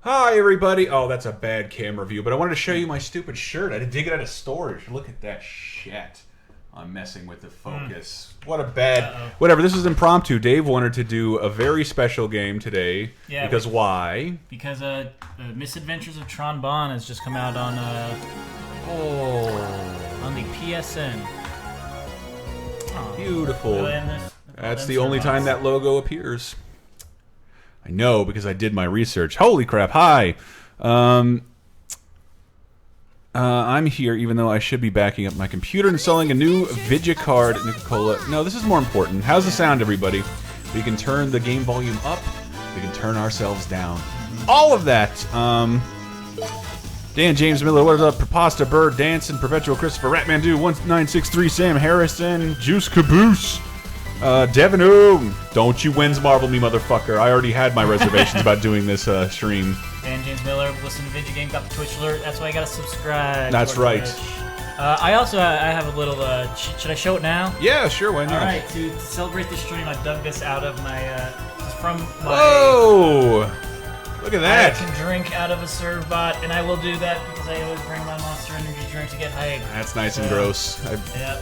Hi, everybody. Oh, that's a bad camera view, but I wanted to show you my stupid shirt. I had to dig it out of storage. Look at that shit. I'm messing with the focus. What a bad... Whatever, this is impromptu. Dave wanted to do a very special game today. Yeah. Because why? Because Misadventures of Tron Bonne has just come out on the PSN. Oh, beautiful. That's the only time that logo appears. I know, because I did my research. Holy crap, hi! I'm here even though I should be backing up my computer and installing a new Vidya card at Nuka-Cola. No, this is more important. How's the sound, everybody? We can turn the game volume up. We can turn ourselves down. All of that! Dan James Miller, what is up? Pasta Bird, Danson, Perpetual Christopher, Ratmandu, 1963, Sam Harrison, Juice Caboose. Devin Oom, don't you wins marble me, motherfucker. I already had my reservations about doing this stream. And James Miller, listen to Video Game, got the Twitch alert. That's why I gotta subscribe. That's right. I have a little, should I show it now? Yeah, sure, why not? Alright, to celebrate the stream, I dug this out of my, from my... Whoa! Look at that! I can drink out of a serve bot, and I will do that because I always bring my Monster Energy drink to get hyped. That's nice and gross. Yeah.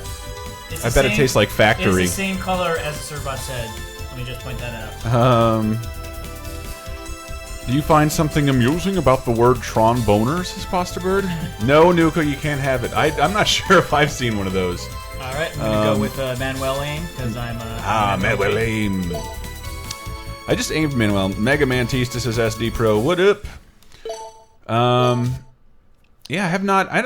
I bet it tastes like factory. It's the same color as the Servbot said. Let me just point that out. Do you find something amusing about the word Tron Boner, says Pasta Bird? No, Nuka, you can't have it. I'm not sure if I've seen one of those. Alright, I'm gonna go with Manuel Aim, because I'm Manuel Aim. I just aimed Manuel. Mega Mantista says SD Pro. What up? Yeah, I have not. I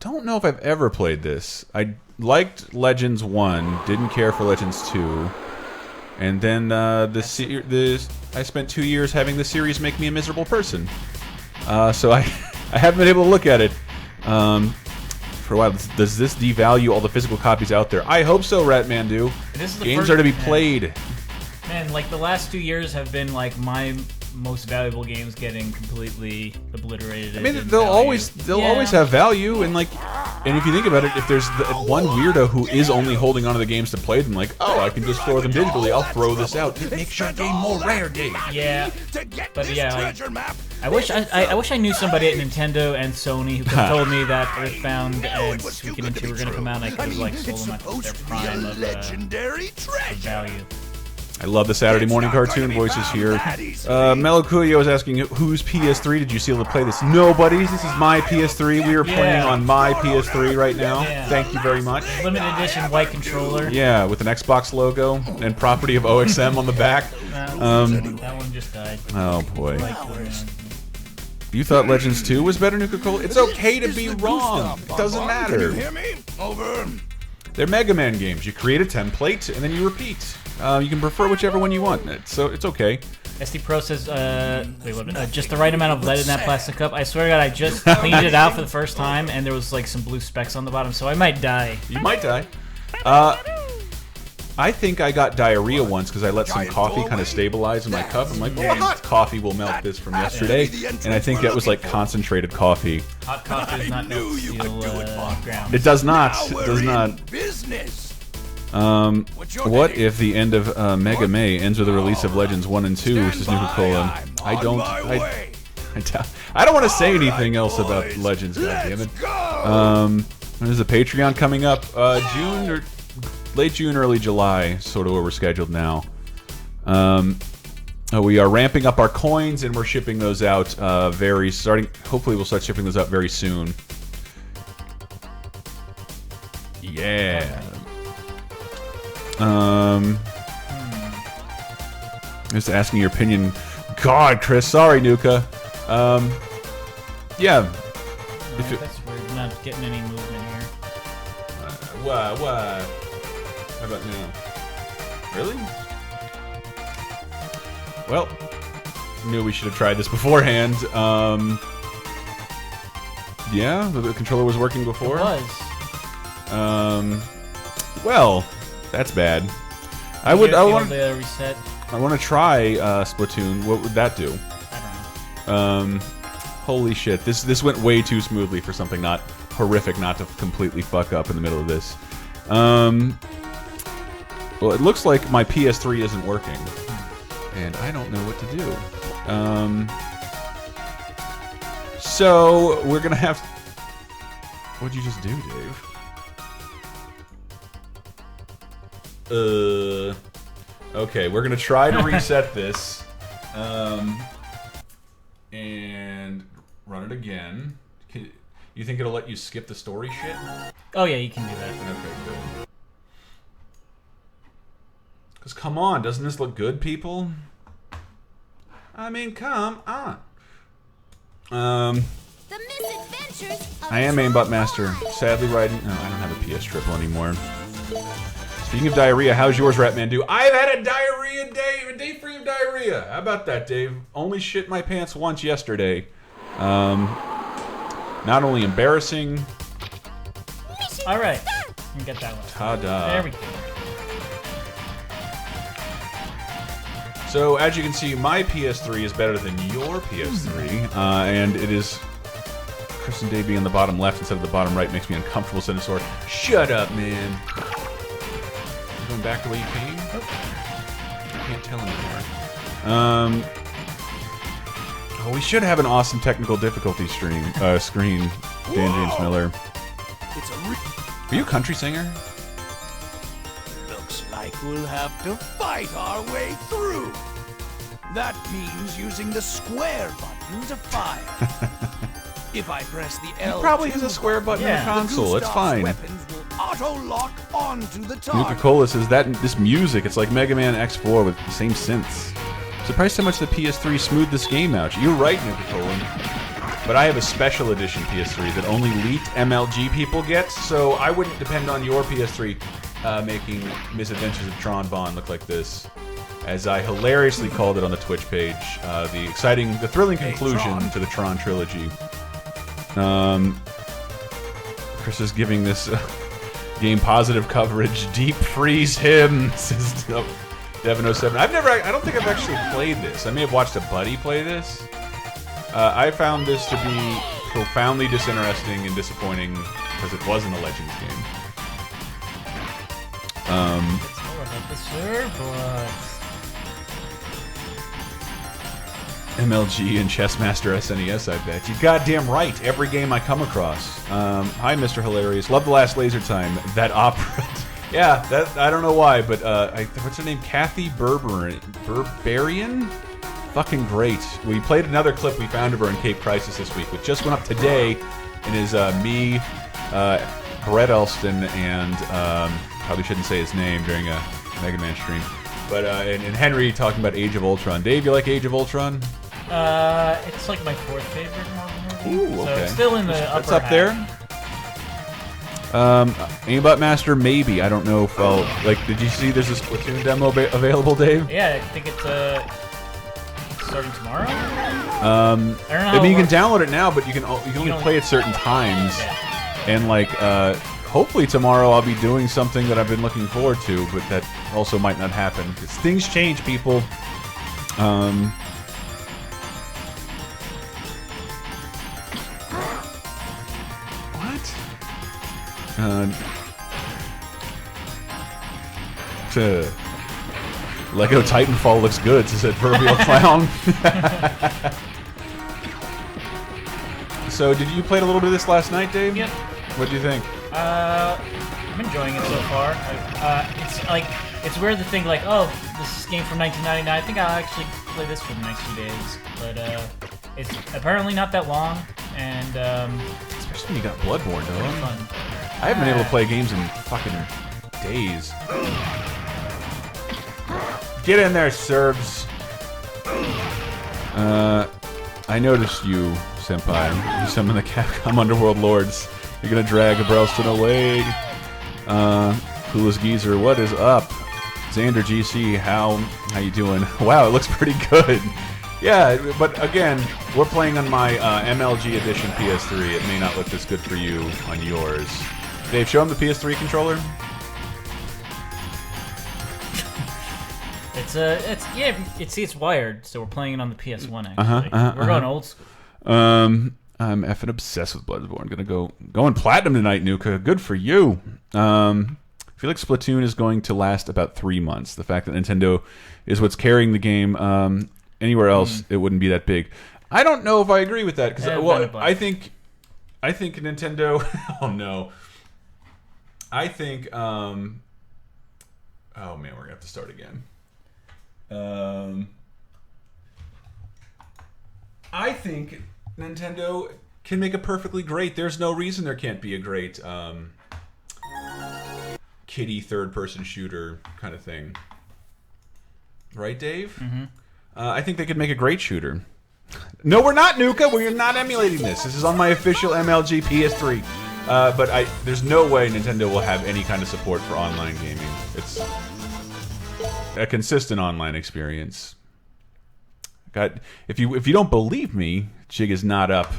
don't know if I've ever played this. I liked Legends 1, didn't care for Legends 2, and then I spent 2 years having the series make me a miserable person. So I haven't been able to look at it for a while. Does this devalue all the physical copies out there? I hope so, Ratmandu. Games are to be played. Man, like the last 2 years have been like my most valuable games getting completely obliterated. I mean, they'll always have value, and if you think about it, if there's one weirdo who is only holding onto the games to play them, like, oh, I can just store them digitally, I'll throw this out. It makes your game more rare, Dave. Yeah, but yeah, I wish I knew somebody at Nintendo and Sony who could have told me that Earthbound and Suikoden and 2 were gonna come out, and I could have sold them at their prime of value. I love the Saturday morning cartoon voices here. Melocuyo is asking, whose PS3 did you steal to play this? Nobody's. This is my PS3. We are playing on my PS3 right now. Yeah. Thank you very much. Limited edition white controller. Yeah, with an Xbox logo and property of OXM on the back. That one just died. Oh, boy. You thought Legends 2 was better, Nuka-Cola? It's okay to be wrong. It doesn't matter. Can you hear me? Over. They're Mega Man games. You create a template, and then you repeat. You can prefer whichever one you want, so it's okay. SD Pro says, just the right amount of lead in that plastic cup. I swear to God, I just cleaned it out for the first time, and there was some blue specks on the bottom, so I might die. You might die. I think I got diarrhea once because I let some coffee kind of stabilize in my cup. I'm like, well, coffee will melt this from yesterday, and I think that was concentrated coffee. Hot coffee does not melt steel ground. It does not. It does not. Business. What if the end of Mega May ends with the release of Legends 1 and 2, says Nuka-Cola? I don't want to say anything else about Legends, goddammit. When is the Patreon coming up? June or late June, early July, sort of where we're scheduled now. We are ramping up our coins, and we're shipping those out hopefully we'll start shipping those out very soon. Yeah. Just asking your opinion. God, Chris, sorry, Nuka. Yeah. That's weird. I'm not getting any movement here. What? How about now? Really? Well, knew we should have tried this beforehand. Yeah, the controller was working before. It was. Well, that's bad. I want to reset. I want to try Splatoon. What would that do? I don't know. Holy shit! This went way too smoothly for something not horrific not to completely fuck up in the middle of this. Well, it looks like my PS3 isn't working, and I don't know what to do. So we're gonna have. What'd you just do, Dave? Okay, we're gonna try to reset this, and run it again. You think it'll let you skip the story shit? Oh yeah, you can do that. Okay, good. Because come on, doesn't this look good, people? I mean, come on. The Misadventures of I am Aimbot Master. Sadly riding... No, I don't have a PS Triple anymore. Speaking of diarrhea, how's yours, Ratman? I've had a diarrhea day, a day free of diarrhea. How about that, Dave? Only shit my pants once yesterday. Not only embarrassing... Alright, you get that one. Ta-da. There we go. So, as you can see, my PS3 is better than your PS3, and it is... Chris and Dave being on the bottom left instead of the bottom right makes me uncomfortable, Sinisaur. Shut up, man. You going back the way you came? Nope. I can't tell anymore. Oh, we should have an awesome technical difficulty screen, Dan James Miller. It's Are you a country singer? Looks like we'll have to fight our way through. That means using the square button to fire. If I press the L, Probably has a square button on the console. It's fine. Weapons will auto-lock onto the target. Nuka-Cola says that this music, it's like Mega Man X4 with the same synths. Surprised how much the PS3 smoothed this game out. You're right, Nuka-Cola. But I have a special edition PS3 that only leaked MLG people get, so I wouldn't depend on your PS3 making Misadventures of Tron Bonne look like this. As I hilariously called it on the Twitch page, the thrilling conclusion to the Tron trilogy. Chris is giving this game positive coverage. Deep freeze him, says Devin07. I don't think I've actually played this. I may have watched a buddy play this. I found this to be profoundly disinteresting and disappointing because it wasn't a Legends game. It's more about the surplus. MLG and Chessmaster SNES, I bet. You goddamn right. Every game I come across. Hi, Mr. Hilarious. Love The Last Laser Time. That opera. Yeah, that I don't know why, but what's her name? Kathy Berberian? Fucking great. We played another clip we found of her in Cape Crisis this week, which just went up today, and is me, Brett Elston, and probably shouldn't say his name during a Mega Man stream. But and Henry talking about Age of Ultron. Dave, you like Age of Ultron? It's like my fourth favorite Marvel movie. Ooh, okay. So it's still in the upper It's up half. there. Aimbot Master, maybe. I don't know if I'll... Like, did you see there's a Splatoon demo available, Dave? Yeah, I think it's starting tomorrow. I don't know. I mean, you can download it now, but you can only play at certain times. Yeah. And like, hopefully tomorrow I'll be doing something that I've been looking forward to, but that also might not happen. 'Cause things change, people. Lego Titanfall looks good, says that proverbial clown. So, did you play a little bit of this last night, Dave? Yep. What do you think? I'm enjoying it so far. It's like, it's weird to think like, oh, this is a game from 1999. I think I'll actually play this for the next few days. But it's apparently not that long, and Especially when you got Bloodborne, though. it's fun. I haven't been able to play games in fucking days. Get in there, Serbs. I noticed you, Senpai. You summon the Capcom Underworld Lords. You're gonna drag Brelston away. Coolest Geezer, what is up? Xander GC, how you doing? Wow, it looks pretty good. Yeah, but again, we're playing on my MLG edition PS3. It may not look this good for you on yours. Dave, show him the PS3 controller. It's wired, so we're playing it on the PS1 actually. We're going old school. I'm effing obsessed with Bloodborne. Going platinum tonight, Nuka. Good for you. I feel like Splatoon is going to last about 3 months. The fact that Nintendo is what's carrying the game. Anywhere else, it wouldn't be that big. I don't know if I agree with that because Yeah, I think Nintendo. Oh no. I think. Oh man, we're gonna have to start again. I think Nintendo can make a perfectly great. There's no reason there can't be a great kiddie third-person shooter kind of thing. Right, Dave? Mm-hmm. I think they could make a great shooter. No, we're not, Nuka. We're not emulating this. This is on my official MLG PS3. But there's no way Nintendo will have any kind of support for online gaming. It's a consistent online experience. If you don't believe me, Jig is not up.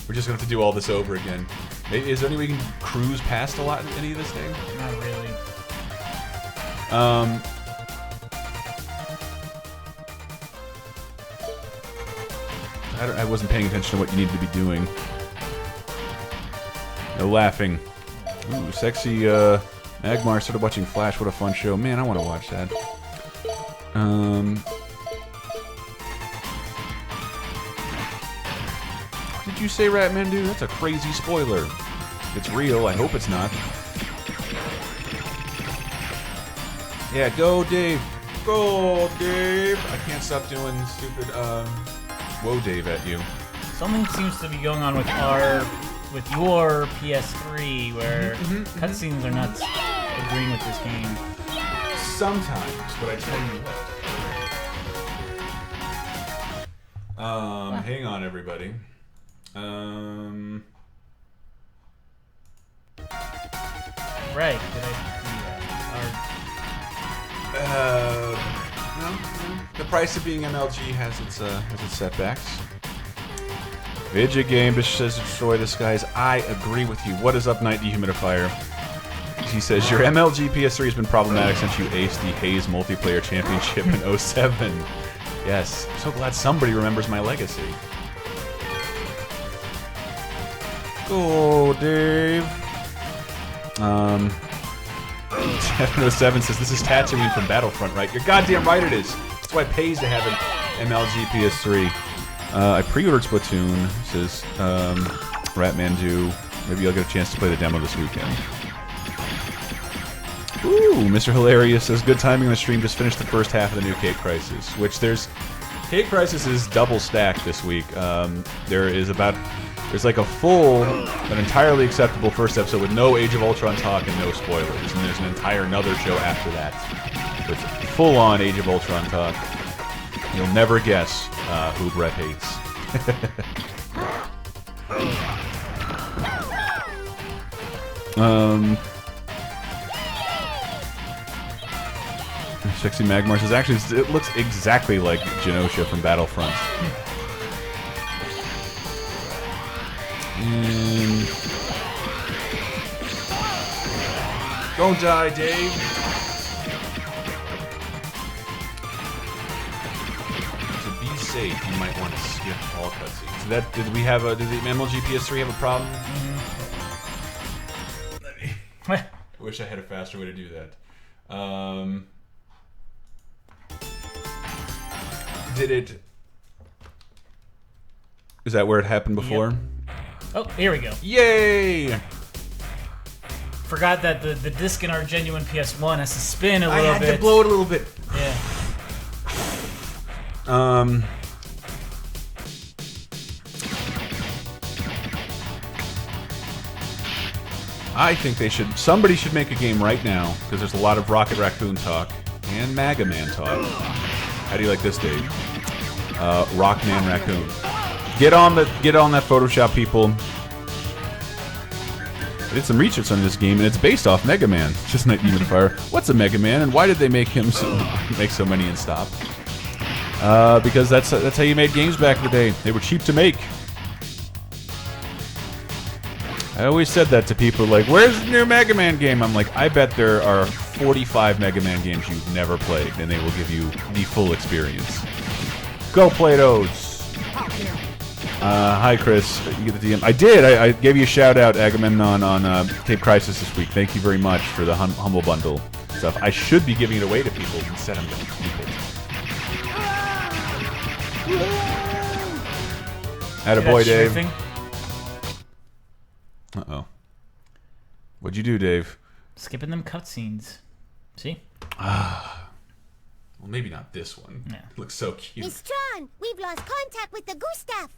We're just gonna have to do all this over again. Is there any way we can cruise past a lot in any of this thing? Not really. I wasn't paying attention to what you needed to be doing. No laughing. Ooh, sexy Magmar started watching Flash. What a fun show. Man, I want to watch that. What did you say, Ratman dude? That's a crazy spoiler. It's real. I hope it's not. Yeah, go, Dave. Go, Dave. I can't stop doing stupid, whoa, Dave at you. Something seems to be going on with your PS3 where cutscenes are not agreeing with this game. Sometimes, but I tell you what. Hang on, everybody. Right. Did I No. The price of being MLG has its setbacks. Vidya Game says destroy the skies. I agree with you. What is up, Night Dehumidifier? He says your MLG PS3 has been problematic since you aced the Haze Multiplayer Championship in 07. Yes, I'm so glad somebody remembers my legacy. Go, Dave. 707 says this is Tatooine from Battlefront, right? You're goddamn right it is. That's why it pays to have an MLG PS3. I pre-ordered Splatoon, says Ratmandu. Maybe I'll get a chance to play the demo this weekend. Ooh, Mr. Hilarious says good timing on the stream. Just finished the first half of the new Cape Crisis, which Cape Crisis is double stacked this week. There's like a full, an entirely acceptable first episode with no Age of Ultron talk and no spoilers, and there's an entire another show after that with full-on Age of Ultron talk. You'll never guess who Brett hates. Sexy Magmar says actually it looks exactly like Genosha from Battlefront. And don't die, Dave. To be safe, you might want to skip all cutscenes. Did the MLG PS3 have a problem? I wish I had a faster way to do that. Is that where it happened before? Yep. Oh, here we go. Yay! Forgot that the disc in our genuine PS1 has to spin a little bit. I had to blow it a little bit. Yeah. I think somebody should make a game right now, because there's a lot of Rocket Raccoon talk and Mega Man talk. How do you like this, Dave? Rockman Raccoon. Get on that Photoshop, people. I did some research on this game, and it's based off Mega Man. It's just Night Dehumidifier. What's a Mega Man, and why did they make him make so many and stop? Because that's how you made games back in the day. They were cheap to make. I always said that to people, like, where's the new Mega Man game? I'm like, I bet there are 45 Mega Man games you've never played, and they will give you the full experience. Go play those! Hi, Chris. You get the DM. I did. I gave you a shout out, Agamemnon, on Cape Crisis this week. Thank you very much for the Humble Bundle stuff. I should be giving it away to people. Instead, I'm going to keep it. Attaboy, Dave. Strafing? Uh-oh. What'd you do, Dave? Skipping them cutscenes. See? Ah. Well, maybe not this one. Yeah. It looks so cute. Miss Tron, we've lost contact with the Gustav.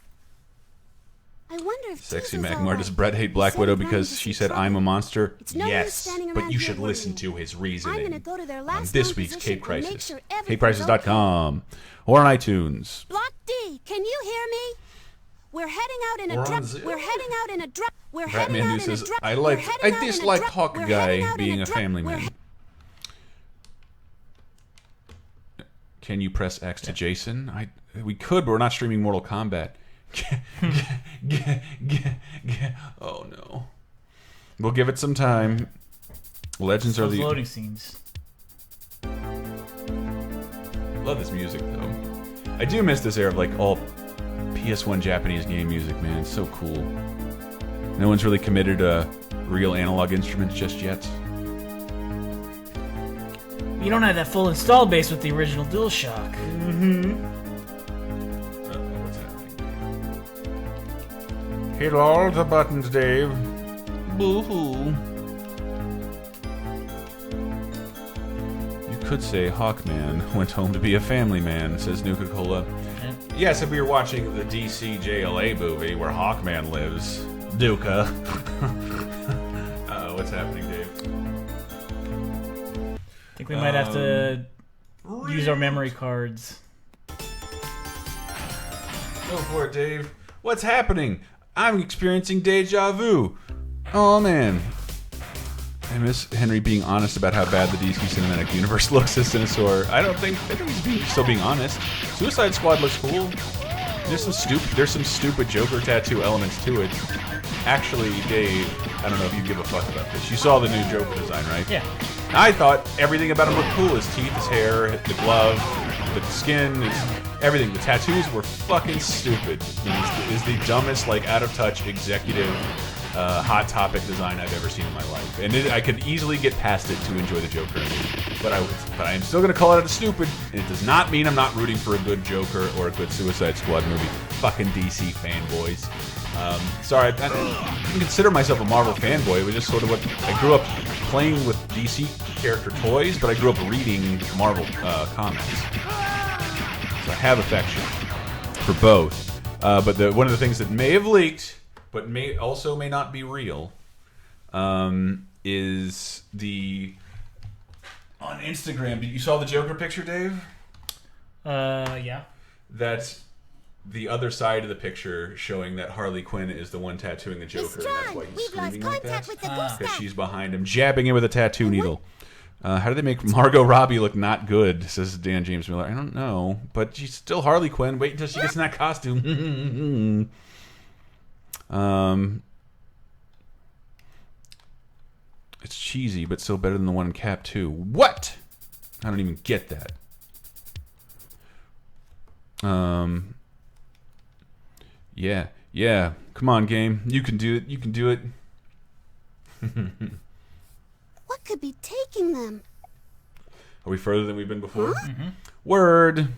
I wonder if Sexy Teaser's Magmar. all Does right. Brett hate Black He said Widow he because planned she to said see I'm a trouble. monster? It's no use Yes, standing but around you here should listen worrying. to his I'm reasoning gonna go to their on last this known week's position Cape and make Crisis. sure everything's CapeCrisis.com. Or on iTunes. Block D, can you hear me? We're heading out in Or a drop. on Zip. We're heading out in a drop. We're heading Batman out who in says, a drop. I dislike Hawk Guy being a family man. Can you press X to Jason? We could, but we're not streaming Mortal Kombat. Oh no. We'll give it some time. Legends are Those the loading scenes. Love this music though. I do miss this era of like all PS1 Japanese game music, man. It's so cool. No one's really committed to real analog instruments just yet. You don't have that full install base with the original DualShock. What's happening? Hit all the buttons, Dave. Boo-hoo. You could say Hawkman went home to be a family man, says Nuka-Cola. Yeah. Yes, if we were watching the DC JLA movie where Hawkman lives. Duca. Uh-oh, what's happening, Dave? I think we might have to use our memory cards. Go for it, Dave. What's happening? I'm experiencing deja vu. Oh, man. I miss Henry being honest about how bad the DC Cinematic Universe looks as Sinisaur. I think he's still being honest. Suicide Squad looks cool. There's some stupid Joker tattoo elements to it. Actually, Dave, I don't know if you give a fuck about this. You saw the new Joker design, right? Yeah. I thought everything about him looked cool. His teeth, his hair, the glove, the skin, everything. The tattoos were fucking stupid. Is the dumbest, like, out-of-touch executive Hot Topic design I've ever seen in my life. And I could easily get past it to enjoy the Joker. But I am still going to call it a stupid. And it does not mean I'm not rooting for a good Joker or a good Suicide Squad movie. Fucking DC fanboys. Sorry, I didn't consider myself a Marvel fanboy. It was just sort of what I grew up playing with DC character toys, but I grew up reading Marvel comics. So I have affection for both. But one of the things that may have leaked, but may not be real, is the on Instagram. You saw the Joker picture, Dave? Yeah. That's the other side of the picture showing that Harley Quinn is the one tattooing the Joker, and that's why he's We've lost screaming like contact that. with the Gustav. Because she's behind him, jabbing him with a tattoo needle. How do they make Margot Robbie look not good, says Dan James Miller. I don't know, but she's still Harley Quinn. Wait until she gets in that costume. It's cheesy, but still better than the one in Cap 2. What? I don't even get that. Yeah. Come on, game. You can do it. You can do it. What could be taking them? Are we further than we've been before? Huh? Mm-hmm. Word.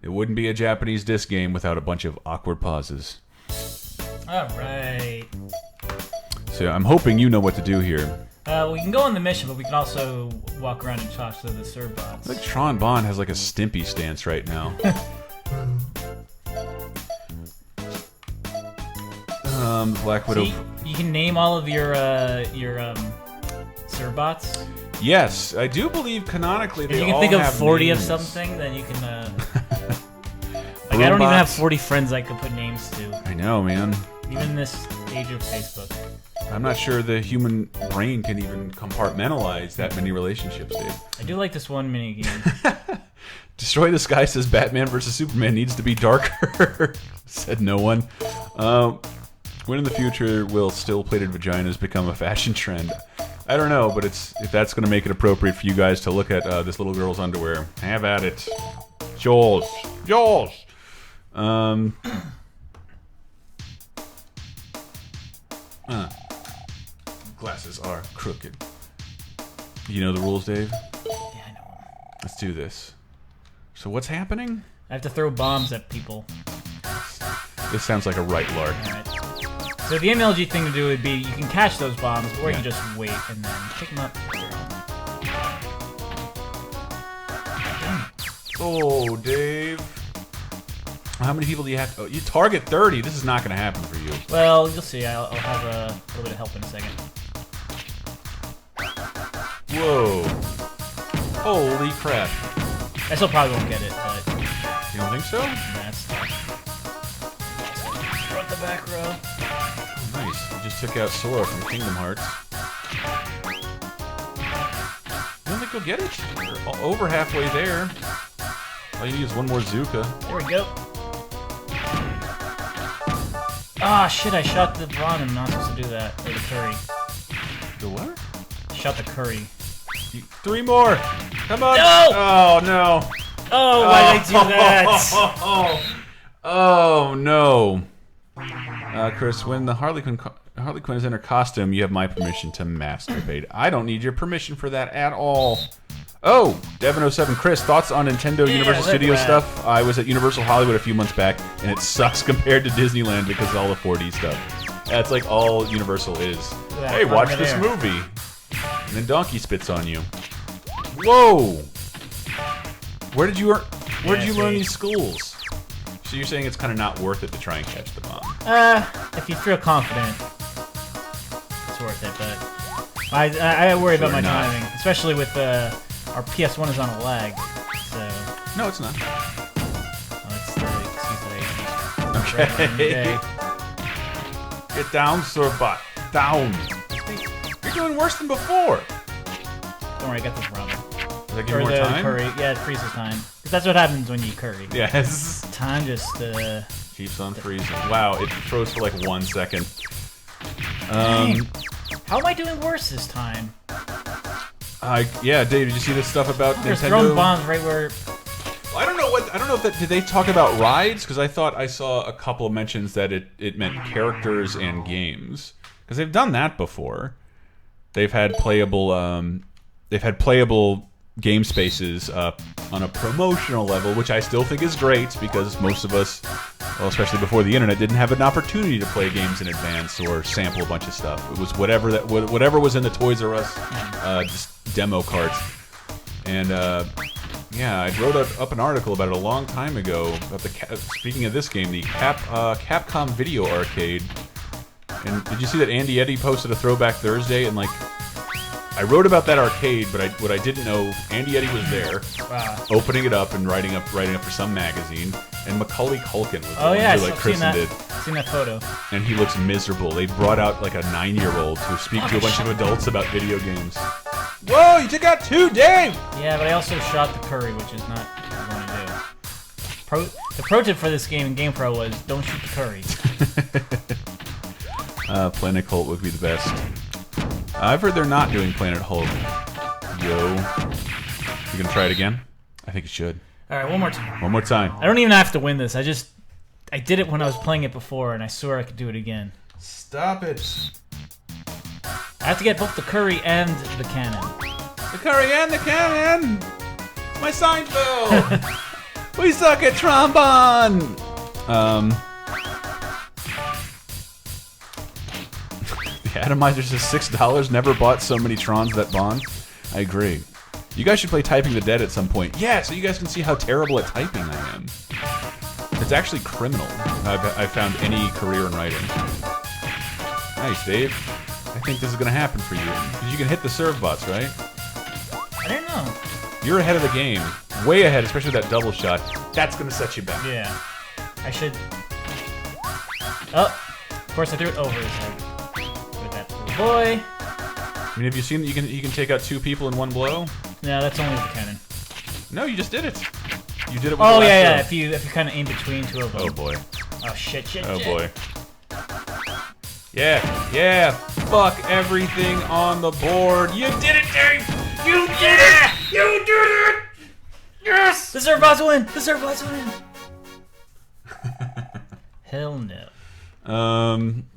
It wouldn't be a Japanese disc game without a bunch of awkward pauses. All right. So I'm hoping you know what to do here. We can go on the mission, but we can also walk around and talk to the serve bots. I think Tron Bonne has like a Stimpy stance right now. Black Widow. See, you can name all of your serve bots. Yes, I do believe canonically If they you can all think of have 40 names. of something, then you can. Like I don't even have 40 friends I could put names to. I know, man. Even in this age of Facebook. I'm not sure the human brain can even compartmentalize that many relationships, Dave. I do like this one mini game. Destroy the Sky says Batman vs. Superman needs to be darker. Said no one. When in the future will still-plated vaginas become a fashion trend? I don't know, but if that's going to make it appropriate for you guys to look at this little girl's underwear, have at it. Joel. Glasses are crooked. You know the rules, Dave? Yeah, I know. Let's do this. So what's happening? I have to throw bombs at people. This sounds like a right lark. Alright. So the MLG thing to do would be you can catch those bombs, or you can just wait and then pick them up. Oh, Dave. How many people do you have to... Oh, you target 30. This is not going to happen for you. Well, you'll see. I'll have a little bit of help in a second. Whoa. Holy crap. I still probably won't get it, but... You don't think so? That's front the back row. Oh, nice. You just took out Sora from Kingdom Hearts. You don't think you'll get it? You're over halfway there. All you need is one more Zuka. There we go. Ah, shit, I shot the Ron. I'm not supposed to do that. Or the curry. The what? Shot the curry. 3 more! Come on! No! Oh, no. Oh, why did I do that? Oh, no. Chris, when the Harley Quinn is in her costume, you have my permission to masturbate. I don't need your permission for that at all. Oh, Devin07, Chris, thoughts on Nintendo Universal Studios stuff? I was at Universal Hollywood a few months back, and it sucks compared to Disneyland because of all the 4D stuff. That's like all Universal is. Hey, watch this movie. And then Donkey spits on you. Whoa! Where did you learn these schools? So you're saying it's kind of not worth it to try and catch the bomb? If you feel confident, it's worth it. But I worry about my timing, especially with our PS1 is on a lag. So no, it's not. Oh, it's the Okay. Get down, Surbot. Down. You're doing worse than before. Don't worry, I got this problem. Does that give you more time? Curry. Yeah, it freezes time. Because that's what happens when you curry. Yes. Time just keeps on freezing. Wow, it froze for like 1 second. How am I doing worse this time? Yeah, Dave, did you see this stuff about There's Nintendo? throwing bombs right where. I don't know if that did they talk about rides, because I thought I saw a couple of mentions that it meant characters and games, because they've done that before. They've had playable game spaces on a promotional level, which I still think is great because most of us, well, especially before the internet, didn't have an opportunity to play games in advance or sample a bunch of stuff. It was whatever was in the Toys R Us just demo carts. And yeah, I wrote up an article about it a long time ago about speaking of this game, the Capcom Video Arcade. And did you see that Andy Eddy posted a Throwback Thursday? And like, I wrote about that arcade, but what I didn't know, Andy Eddy was there, opening it up and writing up for some magazine, and Macaulay Culkin was there, like Kristen did. I've seen that photo. And he looks miserable. They brought out like a 9-year-old to speak to a bunch of adults about video games. Whoa, you took out 2, Dave! Yeah, but I also shot the curry, which is not what I want to do. The pro tip for this game in GamePro was don't shoot the curry. Planet Hulk would be the best. I've heard they're not doing Planet Hulk. Yo. You gonna try it again? I think you should. Alright, one more time. One more time. I don't even have to win this. I did it when I was playing it before, and I swore I could do it again. Stop it. I have to get both the curry and the cannon. The curry and the cannon! My Seinfeld! We suck at Tron Bonne! The Atomizer says $6, never bought so many Trons that Bonne. I agree. You guys should play Typing the Dead at some point. Yeah, so you guys can see how terrible at typing I am. It's actually criminal. I've found any career in writing. Nice, Dave. I think this is going to happen for you. Because you can hit the serve bots, right? I don't know. You're ahead of the game. Way ahead, especially with that double shot. That's going to set you back. Yeah. I should... Oh! Of course I threw it over his head. With that little boy. I mean, have you seen that you can take out 2 people in one blow? No, that's only with the cannon. No, you just did it. You did it with the last yeah. If you kind of aim between 2 of them. Oh, boy. Oh, shit. Oh, boy. Yeah. Fuck everything on the board. You did it, Dave! You did it! You did it! Yes! The serve bots win! Hell no.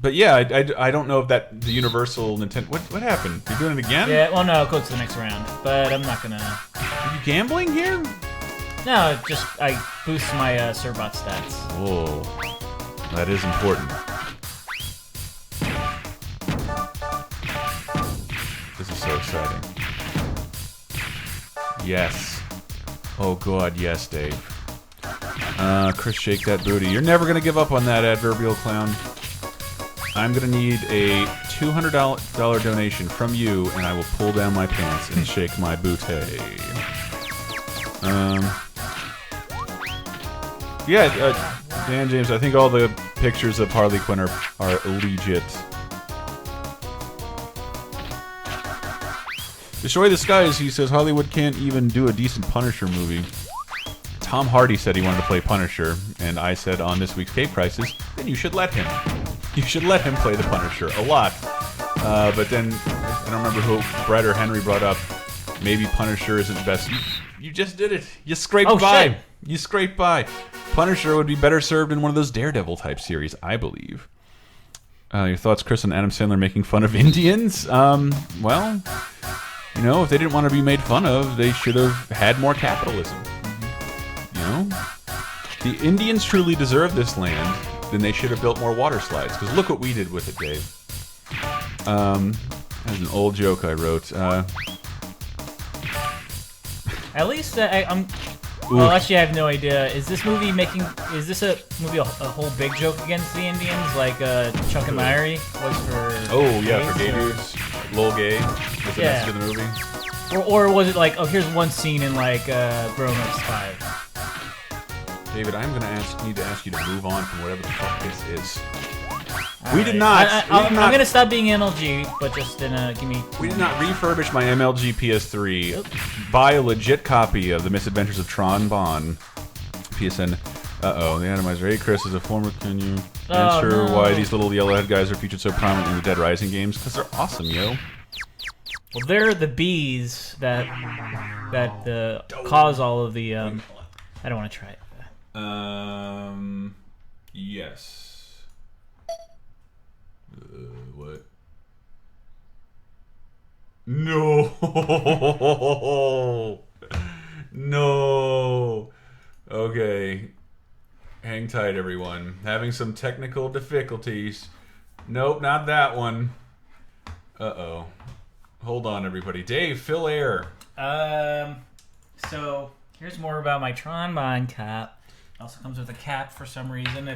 But yeah, I don't know if the Universal Nintendo... What happened? You're doing it again? Yeah, well, no, I'll go to the next round. But I'm not gonna... Are you gambling here? No, just I boost my Surbot stats. Whoa, that is important. This is so exciting. Yes. Oh god, yes, Dave. Chris, shake that booty. You're never gonna give up on that, adverbial clown. I'm gonna need a $200 donation from you, and I will pull down my pants and shake my booty. Yeah, Dan James, I think all the pictures of Harley Quinn are legit. Destroy the Skies, he says Hollywood can't even do a decent Punisher movie. Tom Hardy said he wanted to play Punisher, and I said on this week's Cape Crisis, then you should let him. You should let him play the Punisher a lot. But then, I don't remember who, Brett or Henry brought up, maybe Punisher isn't best. You just did it. You scraped by. Shit. You scraped by. Punisher would be better served in one of those Daredevil type series, I believe. Your thoughts, Chris, on Adam Sandler making fun of Indians? Well, you know, if they didn't want to be made fun of, they should have had more capitalism. You know? The Indians truly deserve this land, then they should have built more water slides. Because look what we did with it, Dave. That's an old joke I wrote. At least well, actually, I have no idea. Is this movie making? Is this a whole big joke against the Indians, like Chuck and Larry was for? Oh yeah, for gay dudes, Lil Gay. Was the message of the movie? Or was it like, oh, here's one scene in like Grown Ups 5? David, I'm gonna need to ask you to move on from whatever the fuck this is. We did not. I'm gonna stop being MLG, but just give me. We did not refurbish my MLG PS3. Buy a legit copy of the Misadventures of Tron Bonne. PSN. Uh-oh, the Atomizer. Hey, Chris, as a former, can you answer why these little yellowhead guys are featured so prominently in the Dead Rising games? Because they're awesome, yo. Well, they're the bees that cause all of the. I don't want to try it. Yes. What? No. No. Okay. Hang tight, everyone. Having some technical difficulties. Nope, not that one. Uh-oh. Hold on, everybody. Dave, fill air. So here's more about my Tron Bonne cap. It also comes with a cap for some reason.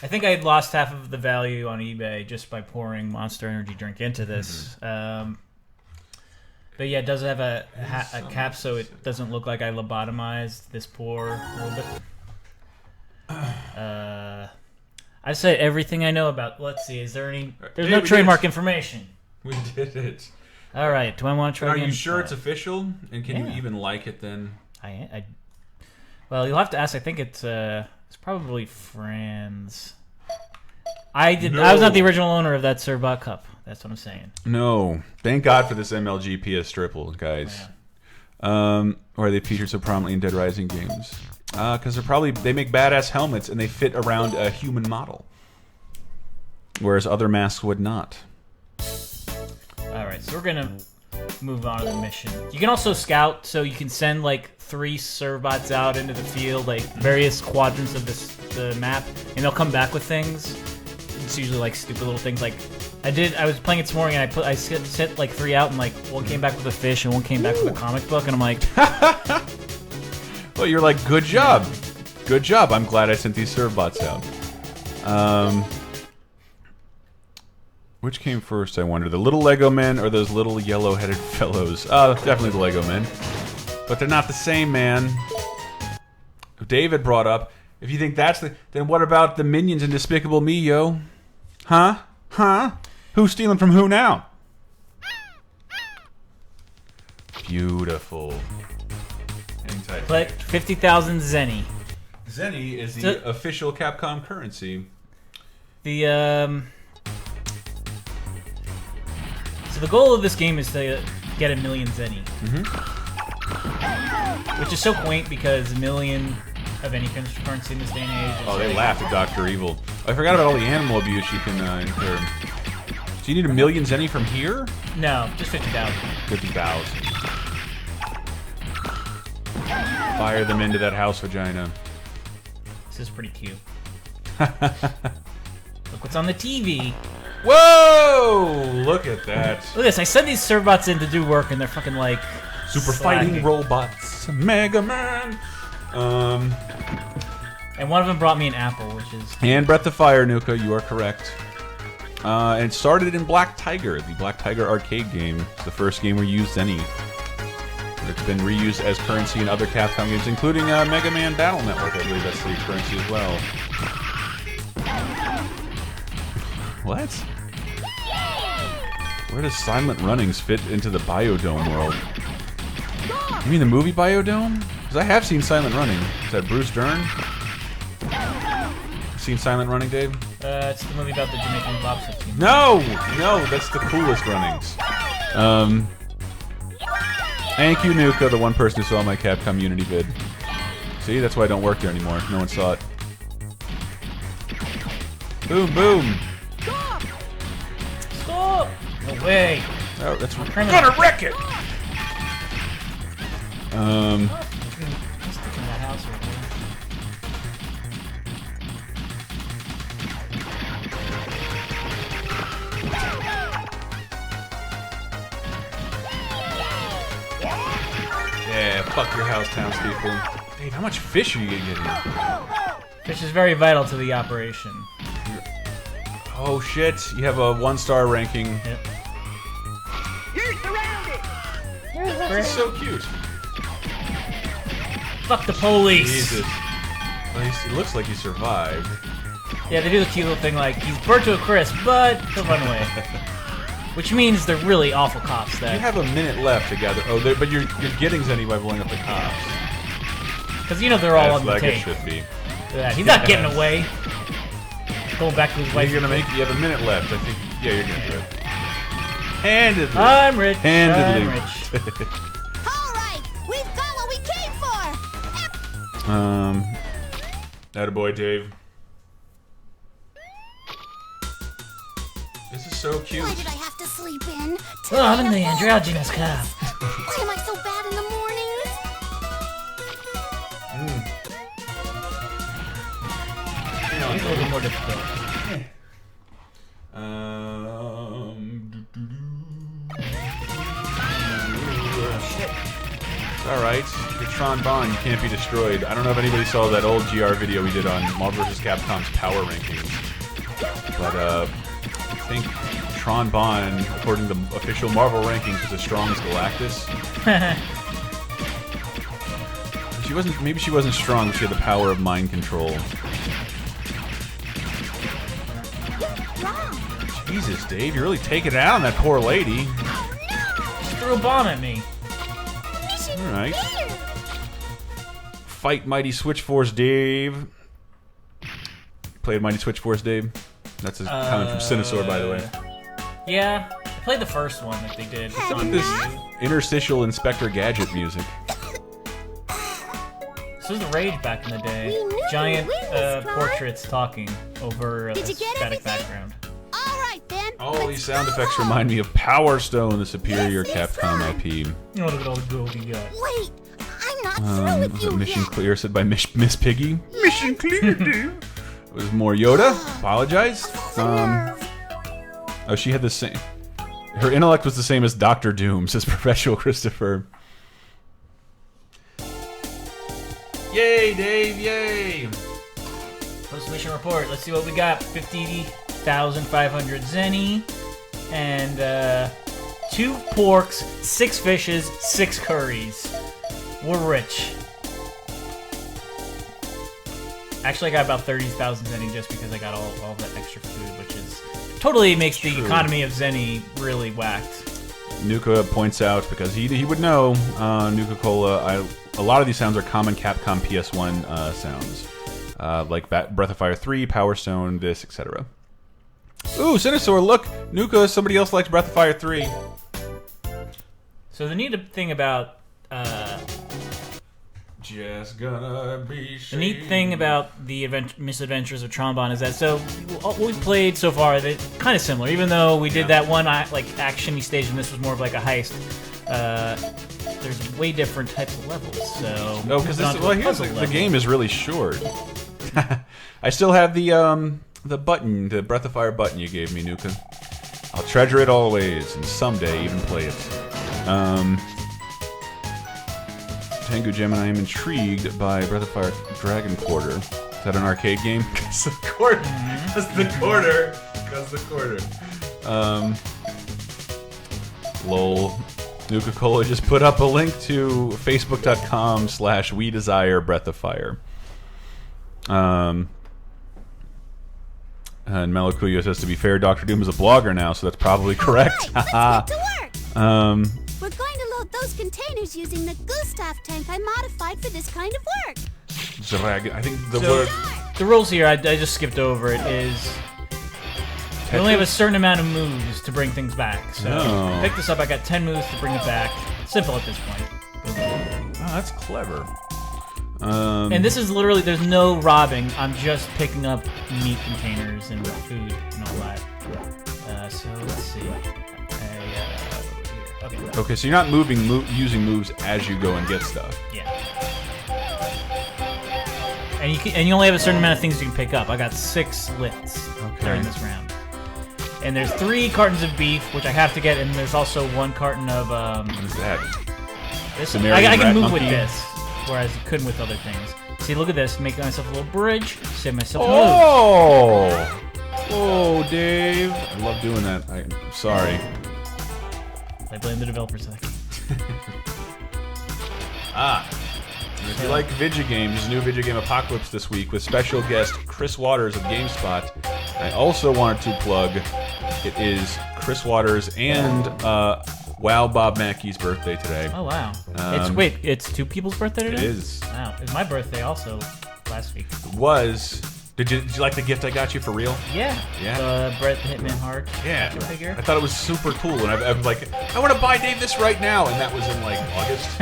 I think I had lost half of the value on eBay just by pouring Monster Energy drink into this. But yeah, it does have a cap, so it doesn't look like I lobotomized this pour a little bit. I said everything I know about. Let's see, is there any? There's no trademark information. We did it. All right, do I want to try? Are again? you sure it's official? And can you even like it then? Well, you'll have to ask. I think it's probably Franz. I was not the original owner of that Surbot cup. That's what I'm saying. No. Thank God for this MLG PS triple, guys. Yeah. Or are they featured so prominently in Dead Rising games? Because they make badass helmets and they fit around a human model, whereas other masks would not. All right, so we're gonna move on to the mission. You can also scout, so you can send like 3 Servbots out into the field, like various quadrants of the map, and they'll come back with things. It's usually like stupid little things. Like I was playing it this morning, and I sent like 3 out, and like one came back with a fish, and one came back with a comic book, and I'm like, well, you're like, good job, good job. I'm glad I sent these Servbots out. Which came first, I wonder? The little Lego men or those little yellow-headed fellows? Definitely the Lego men. But they're not the same, man. David brought up, if you think that's then what about the Minions and Despicable Me, yo? Huh? Huh? Who's stealing from who now? Beautiful. Hang tight. collect 50,000 Zenny. Zenny is the official Capcom currency. So the goal of this game is to get 1 million Zenny. Which is so quaint because 1 million of any currency in this day and age. Oh, they laughed at Dr. Evil. I forgot about all the animal abuse you can incur. So you need 1 million Zenny from here? No, just 50,000. 50,000. Fire them into that house vagina. This is pretty cute. Look what's on the TV. Whoa! Look at that. Look at this. I sent these servbots in to do work, and they're fucking like Super slacking. fighting robots. Mega Man. And one of them brought me an apple, which is... And Breath of Fire, Nuka, you are correct. And it started in Black Tiger, the Black Tiger arcade game. It's the first game we used any. It's been reused as currency in other Capcom games, including Mega Man Battle Network. I believe that's the currency as well. What? Where does Silent Runnings fit into the Biodome world? You mean the movie Biodome? Because I have seen Silent Running. Is that Bruce Dern? Seen Silent Running, Dave? It's the movie about the Jamaican bobsled team. No! No, that's the coolest runnings. Thank you, Nuka, the one person who saw my Capcom Unity vid. See, that's why I don't work there anymore. No one saw it. Boom, boom! Stop! No way! Oh, that's Criminal. gonna wreck it! He's sticking that house right there. Yeah, fuck your house, townspeople. Dave, how much fish are you gonna get here? Fish is very vital to the operation. Oh shit, you have a 1-star ranking. Yep. You're surrounded! That's so cute. Fuck the police! Jesus. Well, it looks like he survived. Yeah, they do the cute little thing like, he's burnt to a crisp, but he'll run away. Which means they're really awful cops You there. have a minute left to gather. Oh, but you're getting any by blowing up the cops. Because you know they're all As on the like it tape. should be. Yeah, he's not getting away. Going back to his wife. You're gonna make. You have a minute left. I think. Yeah, you're gonna do it. Handedly. I'm rich. Handedly. I'm rich. All right, we've got what we came for. Attaboy, Dave. This is so cute. Why did I have to sleep in? Oh, I'm the androgynous cop. Why am I so bad in the mornings? It's a little bit more difficult. Alright, you're Tron Bonne, you can't be destroyed. I don't know if anybody saw that old GR video we did on Marvel vs. Capcom's power rankings. But, I think Tron Bonne, according to official Marvel rankings, was as strong as Galactus. She wasn't. Maybe she wasn't strong, but she had the power of mind control. Jesus, Dave, you're really taking it out on that poor lady. She threw a bomb at me. All right. Fight Mighty Switch Force, Dave. Played Mighty Switch Force, Dave. That's a comment from Cinesaur, by the way. Yeah, I played the first one that they did. It's on This Wii U. interstitial Inspector Gadget music. This was the rage back in the day. We knew Giant you would win this, Clyde. portraits talking over a Did you get static everything? background. All right then. All these sound let's effects go. remind me of Power Stone, the superior Yes, yes, Capcom sir. IP. Oh, look at all the gold he got. Wait, I'm not through with Was you it Mission yet. Clear, said by Miss Piggy? Mission Clear, Dave. It was more Yoda. Apologize. The nerve. Oh, she had the same. Her intellect was the same as Doctor Doom, says Perpetual Christopher. Yay, Dave! Yay! Post-mission report. Let's see what we got. 50,500 zenny. And, 2 porks, 6 fishes, 6 curries. We're rich. Actually, I got about 30,000 zenny just because I got all that extra food, which is... Totally makes the True. economy of zenny really whacked. Nuka points out, because he would know, Nuka Cola, a lot of these sounds are common Capcom PS1 sounds. Like Breath of Fire 3, Power Stone, this, etc. Ooh, Cinesaur, look! Nuka, somebody else likes Breath of Fire 3. So the neat thing about Just gonna be the neat thing about the Misadventures of Tron Bonne is that what we've played so far, they're kind of similar. Even though we did that one like action-y stage, and this was more of like a heist. there's way different types of levels. So Oh, because the game is really short. I still have the button, the Breath of Fire button you gave me, Nuka. I'll treasure it always, and someday even play it. Tengu Gemini, I am intrigued by Breath of Fire Dragon Quarter. Is that an arcade game? That's the quarter. That's the quarter. That's the quarter. Lol. Nuka-Cola just put up a link to facebook.com/We Desire Breath of Fire. And Malakuyo says, to be fair, Dr. Doom is a blogger now, so that's probably correct. Let's get to work. We're going to load those containers using the Gustav tank I modified for this kind of work. I think the word... The rules here, I just skipped over it, is you only have a certain amount of moves to bring things back. So pick this up, I got 10 moves to bring it back. Simple at this point. Oh, that's clever. And this is literally, there's no robbing. I'm just picking up meat containers and food and all that. So let's see. Okay, so you're not using moves as you go and get stuff. Yeah. And you only have a certain amount of things you can pick up. I got 6 lifts during this round. And there's 3 cartons of beef, which I have to get, and there's also 1 carton of What is that? this. I can move with this, whereas you couldn't with other things. See, look at this. Make myself a little bridge. Save myself a move. Oh, Dave. I love doing that. I'm sorry. I blame the developers. If you like video games, there's a new video game apocalypse this week with special guest Chris Waters of GameSpot. I also wanted to plug, it is Chris Waters and Wow Bob Mackey's birthday today. Oh wow! It's 2 people's birthday today. It is. Wow, it's my birthday also last week. It was. Did you like the gift I got you for real? Yeah. Yeah. Brett the Hitman Hart. Yeah. Figure. I thought it was super cool, and I'm like, I want to buy Dave this right now, and that was in like August.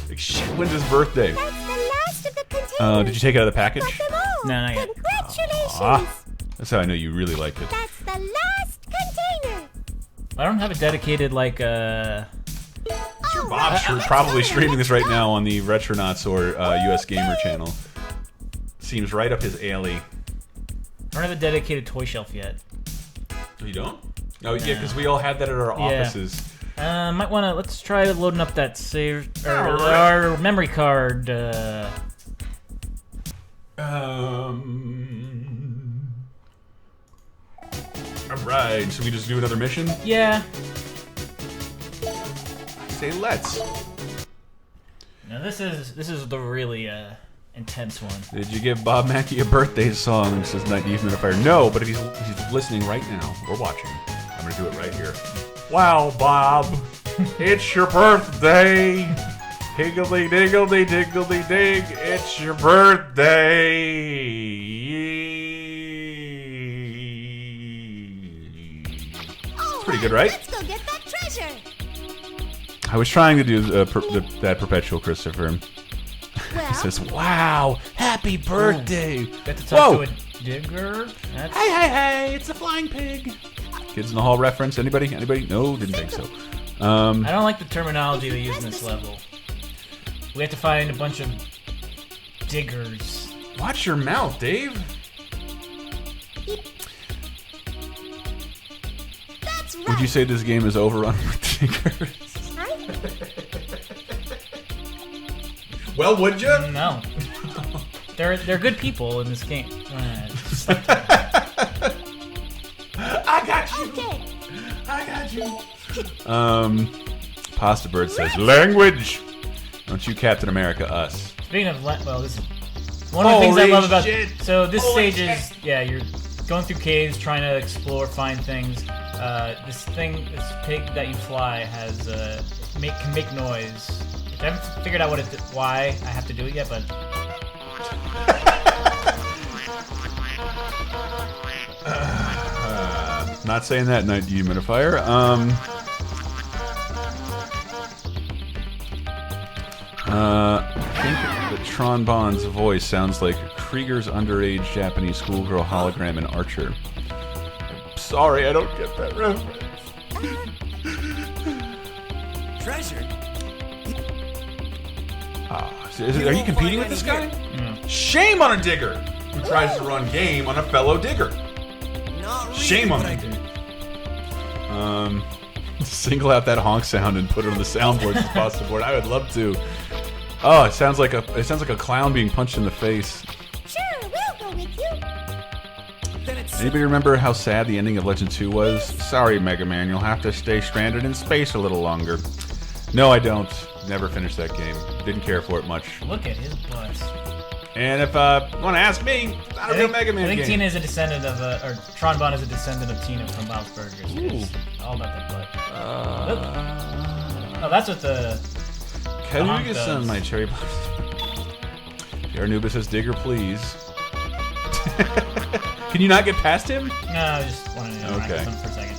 Like, shit, when's his birthday? That's the last of the containers. Did you take it out of the package? Got them all. No, not yet. Congratulations. That's how I know you really liked it. That's the last container. I don't have a dedicated like Bob's probably streaming this right now on the Retronauts or US Gamer channel. Seems right up his alley. I don't have a dedicated toy shelf yet. Oh, you don't? Oh, yeah, because we all had that at our offices. Might want to, let's try loading up that save, or our memory card. Alright, so we just do another mission? Yeah. Say let's. Now this is the really intense one. Did you give Bob Mackey a birthday song? Says Night Eve Metaphor. No, but if he's listening right now, or watching, I'm gonna do it right here. Wow, Bob, it's your birthday. Higgledy diggledy diggledy dig, it's your birthday. It's pretty good, right? Let's go get that treasure. I was trying to do that Perpetual Christopher. Well, He says, "Wow, happy birthday!" Got to talk to a digger. That's... Hey, it's a flying pig. Kids in the Hall reference. Anybody? No, didn't think so. I don't like the terminology they use in this level. We have to find a bunch of diggers. Watch your mouth, Dave. that's right. Would you say this game is overrun with diggers? Well, would you? No. They're good people in this game. I got you. Okay. I got you. Pasta Bird says, "Language." Don't you Captain America us? Speaking of, this is one of the things I love about. shit. So this Holy stage is, you're going through caves, trying to explore, find things. This pig that you fly has can make noise. I haven't figured out why I have to do it yet, but. Not saying that, Night Humidifier. I think that Tron Bonne's voice sounds like Krieger's underage Japanese schoolgirl hologram in Archer. Sorry, I don't get that reference. Treasure? Are you competing with this guy? Shame on a digger who tries to run game on a fellow digger. Shame on that dude. Single out that honk sound and put it on the soundboard across the board. I would love to. Oh, it sounds like a clown being punched in the face. Sure, we'll go with you. Anybody remember how sad the ending of Legend 2 was? Sorry, Mega Man, you'll have to stay stranded in space a little longer. No, I don't. Never finished that game. Didn't care for it much. Look at his butt. And if you want to ask me, not a real Mega Man I think game. Tina is a descendant of, or Tron Bonne is a descendant of Tina from Bob's Burgers. It's all about that butt. Oh, that's what the Kaluga-san, my cherry box. Anubis says, Digger, please. Can you not get past him? No, I just wanted to interact with him for a second.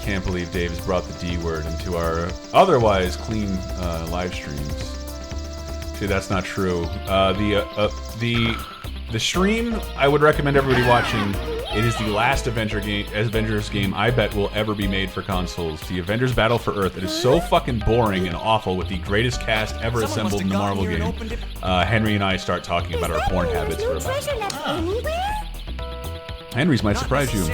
Can't believe Dave has brought the D word into our otherwise clean live streams. See, that's not true. The stream I would recommend everybody watching. It is the last Avengers game I bet will ever be made for consoles. The Avengers Battle for Earth. It is so fucking boring and awful with the greatest cast ever assembled in the Marvel game. Henry and I start talking about our porn habits for about. Henry's might surprise you.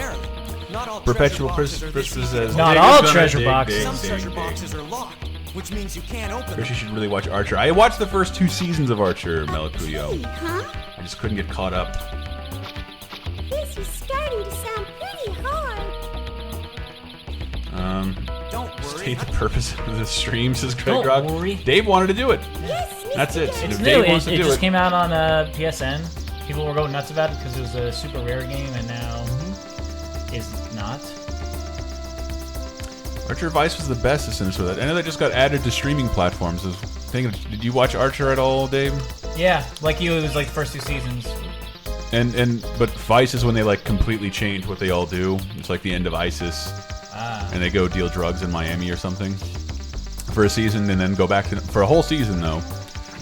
Perpetual Christmas says not all treasure boxes. Some treasure boxes are locked, which means you can't open them. First, you should really watch Archer. I watched the first 2 seasons of Archer, Melakuyo. Huh? I just couldn't get caught up. This is starting to sound pretty hard. Don't worry. State the purpose of the stream, says Greg Don't Rock. worry. Dave wanted to do it. Yes, That's it. Mr. And It's if new. Dave wants to It do just it, came out on PSN. People were going nuts about it because it was a super rare game, and now is not. Archer Vice was the best as soon as that. I know that just got added to streaming platforms. I was thinking, did you watch Archer at all, Dave? Yeah, like you, it was like the first 2 seasons. But Vice is when they like completely change what they all do. It's like the end of ISIS, and they go deal drugs in Miami or something for a season, and then go back to for a whole season though.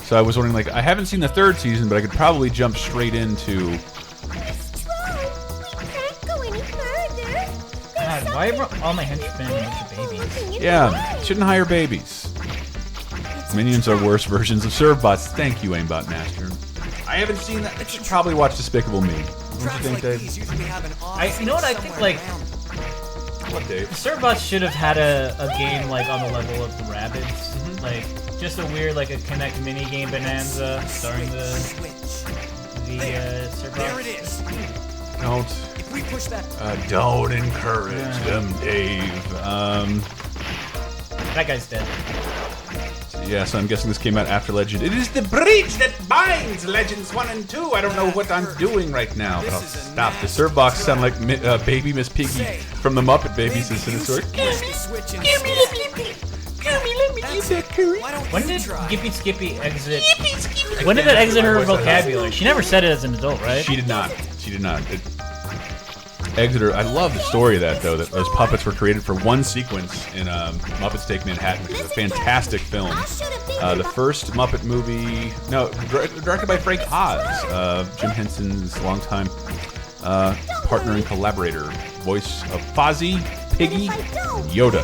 So I was wondering, like, I haven't seen the 3rd season, but I could probably jump straight into. Miss Tron, we can't go any further. God, why are all my henchmen a bunch of babies? Yeah, shouldn't hire babies. Minions are worse versions of Servbots. Thank you, Aimbot Master. I haven't seen that. I should probably watch Despicable Me. What do you Traps think, like Dave? these usually have an You know what I think, like, What, Dave? Servbots should have had a game like on the level of the Rabbids. Like, just a weird, like a Connect mini game bonanza starring the There Servbots. it is. Don't. If we push that. Don't encourage them, Dave. That guy's dead. Yeah, so I'm guessing this came out after Legend. It is the bridge that binds Legends 1 and 2. I don't know what I'm doing right now, but I'll stop. The Servbox sound like Baby Miss Piggy from the Muppet Babies in Sinister. Push the switch and When did Gippy Skippy exit? When did that exit her vocabulary? She never said it as an adult, right? She did not. She did not. Exeter. I love the story of that, though, that those puppets were created for one sequence in Muppets Take Manhattan, which is a fantastic film. The first Muppet movie, no, directed by Frank Oz, Jim Henson's longtime partner and collaborator, voice of Fozzie, Piggy, and Yoda.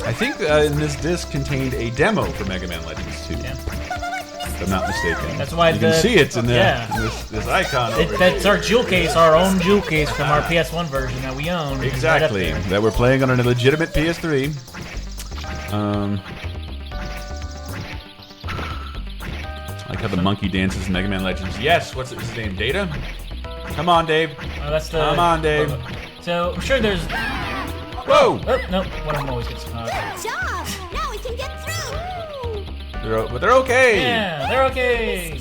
I think this disc contained a demo for Mega Man Legends 2. Yeah. If I'm not mistaken. That's why you can see it in, yeah. in this icon over That's here. our jewel case, our own jewel case from our PS1 version that we own. Exactly. Right That we're playing on a legitimate PS3. I like how the monkey dances in Mega Man Legends. Yes, what's his name? Data? Come on, Dave. That's the. Come on, Dave. So I'm sure there's. Whoa! Oh no! One of them always gets caught. Good job. Now we can get through. But they're okay. Yeah, they're okay.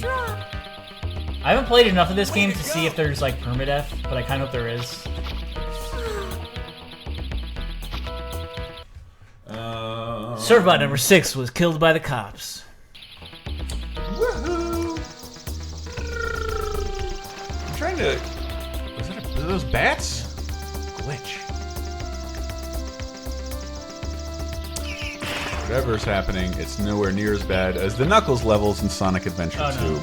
I haven't played enough of this game to see if there's like permadeath, but I kind of hope there is. Servbot number 6 was killed by the cops. Woohoo! I'm trying to. Are those bats? Glitch. Whatever's happening, it's nowhere near as bad as the Knuckles levels in Sonic Adventure 2.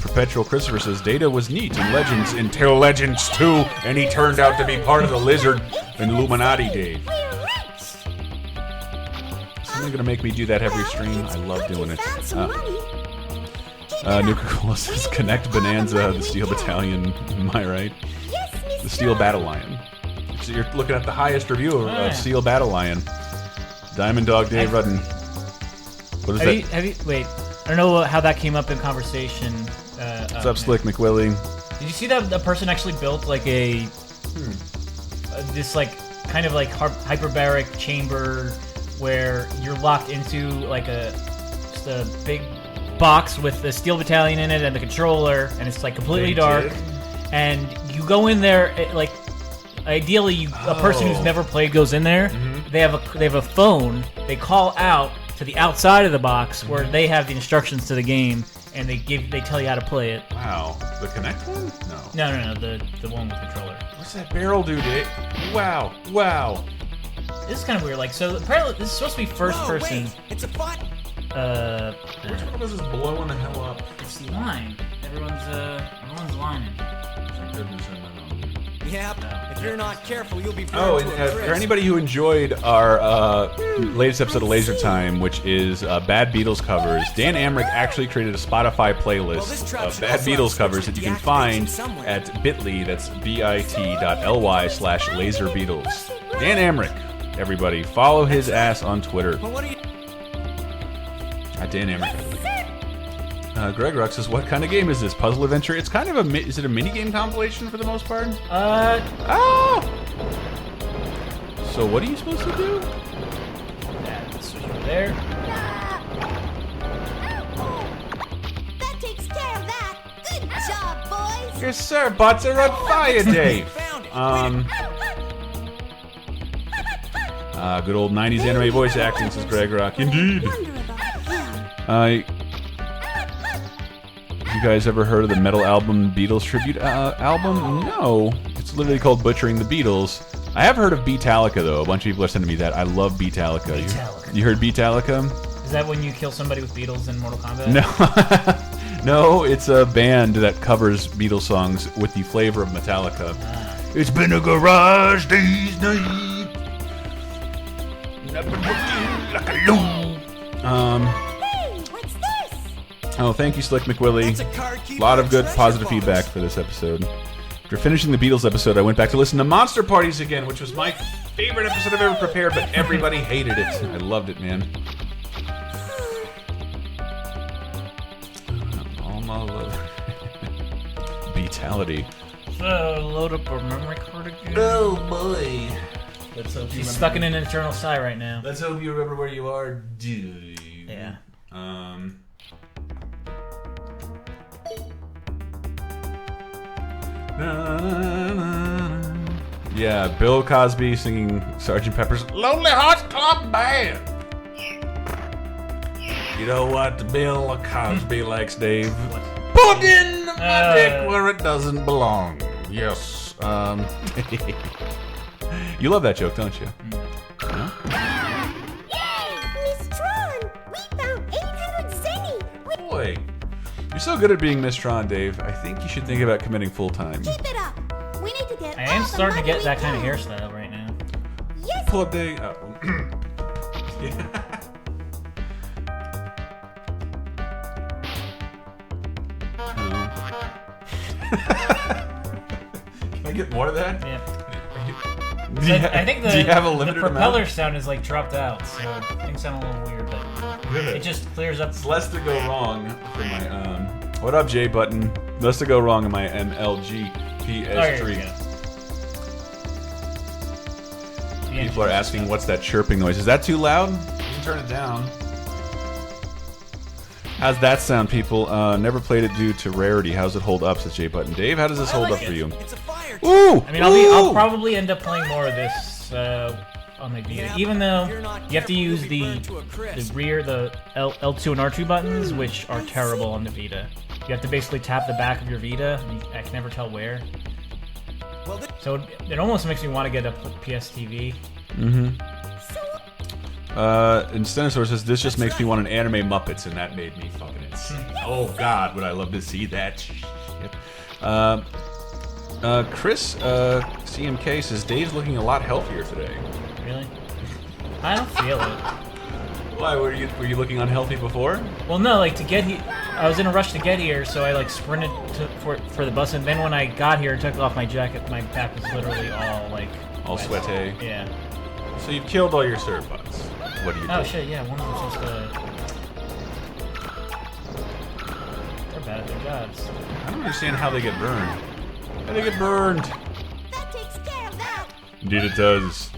Perpetual Christopher says Data was neat in Legends until Legends 2, and he turned out to be part of the Lizard Illuminati, Dave. Something gonna make me do that every stream. I love doing it. Nuka-Cola says Connect Bonanza, the Steel Battalion. Am I right? The Steel Battle Lion. So you're looking at the highest review of Steel Battle Lion. Diamond Dog Dave Rudden. What is that? Wait, I don't know how that came up in conversation. What's up, Slick McWillie? Did you see that the person actually built like this like kind of like hyperbaric chamber where you're locked into like just a big box with the Steel Battalion in it and the controller, and it's like completely dark. And you go in there, like ideally, a person who's never played goes in there. They have a phone. They call out to the outside of the box where they have the instructions to the game, and they tell you how to play it. Wow, the Kinect one? No, the one with the controller. What's that barrel do, Dave? Wow. This is kind of weird. Like, so apparently this is supposed to be first person. Wait, it's a fight. Which one is this blowing the hell up? It's line. Everyone's lining. Thank goodness I'm not on. Yep. If you're not careful, you'll be burned Oh, to a for crisp. anybody who enjoyed our latest episode of Laser Time, which is Bad Beatles covers, Dan Amrich actually created a Spotify playlist of Bad Beatles covers that you can find at bit.ly, that's bit.ly/laserbeatles. Dan Amrich, everybody, follow his ass on Twitter. But what are you? Dan Amrich. Greg Rock says, what kind of game is this? Puzzle adventure? It's kind of is it a minigame compilation for the most part? So what are you supposed to do? That's over there. That takes care of that. Good job, boys. Yes, sir. Bots are on fire, Dave. Found it. Good old 90s anime voice acting, says Greg Rock. Indeed. You guys ever heard of the metal album Beatles tribute album? No. It's literally called Butchering the Beatles. I have heard of Beatallica, though. A bunch of people are sending me that. I love Beatallica. You heard Beatallica? Is that when you kill somebody with Beatles in Mortal Kombat? No. No, it's a band that covers Beatles songs with the flavor of Metallica. It's been a garage these days. Like a loon. Hey, what's this? Oh, thank you, Slick McWillie. A lot of good positive feedback for this episode. After finishing the Beatles episode, I went back to listen to Monster Parties again, which was my favorite episode I've ever prepared, but everybody hated it. I loved it, man. All my love. Beatality. So, load up our memory card again. Oh, boy. Let's hope She's stuck in an eternal sigh right now. Let's hope you remember where you are, dude. Yeah. Yeah, Bill Cosby singing Sgt. Pepper's Lonely Hearts Club Band. You know what Bill Cosby likes, Dave? Put in my dick where it doesn't belong. Yes. You love that joke, don't you? No? Yay! Miss Tron! We found 800 zenny! Boy, you're so good at being Miss Tron, Dave. I think you should think about committing full time. Keep it up! We need to get I am all the starting to money get we that kind of can. hairstyle right now. Yes! Pull day. Oh. Yeah. Can I get more of that? Yeah. Do you, I think do you have a limited the propeller amount? sound is like dropped out, so things sound a little weird, but it just clears up. It's less to go wrong for my What up, J Button? Less to go wrong in my MLG PS3. People are asking, what's that chirping noise? Is that too loud? You can turn it down. How's that sound, people? Never played it due to rarity. How's it hold up, says J Button. Dave, how does this hold up for you? It's a fire. Ooh! I mean, I'll probably end up playing more of this on my Vita, even though you have to use the rear, the L2 and R2 buttons, which are terrible on the Vita. You have to basically tap the back of your Vita, and I can never tell where. So it almost makes me want to get a PS TV. And Stenosaur says, this just makes me want an anime Muppets, and that made me fucking insane. Oh god, would I love to see that shit. Chris CMK says, Dave's looking a lot healthier today. Really? I don't feel it. Why, were you looking unhealthy before? Well, no, like to get here, I was in a rush to get here, so I like sprinted for the bus, and then when I got here and took off my jacket, my back was literally all like... All sweaty? Yeah. So you've killed all your Ceropods. What do you do? Oh shit, yeah, one of them's just they're bad at their jobs. I don't understand how they get burned. How they get burned? That takes care of that. Indeed it does.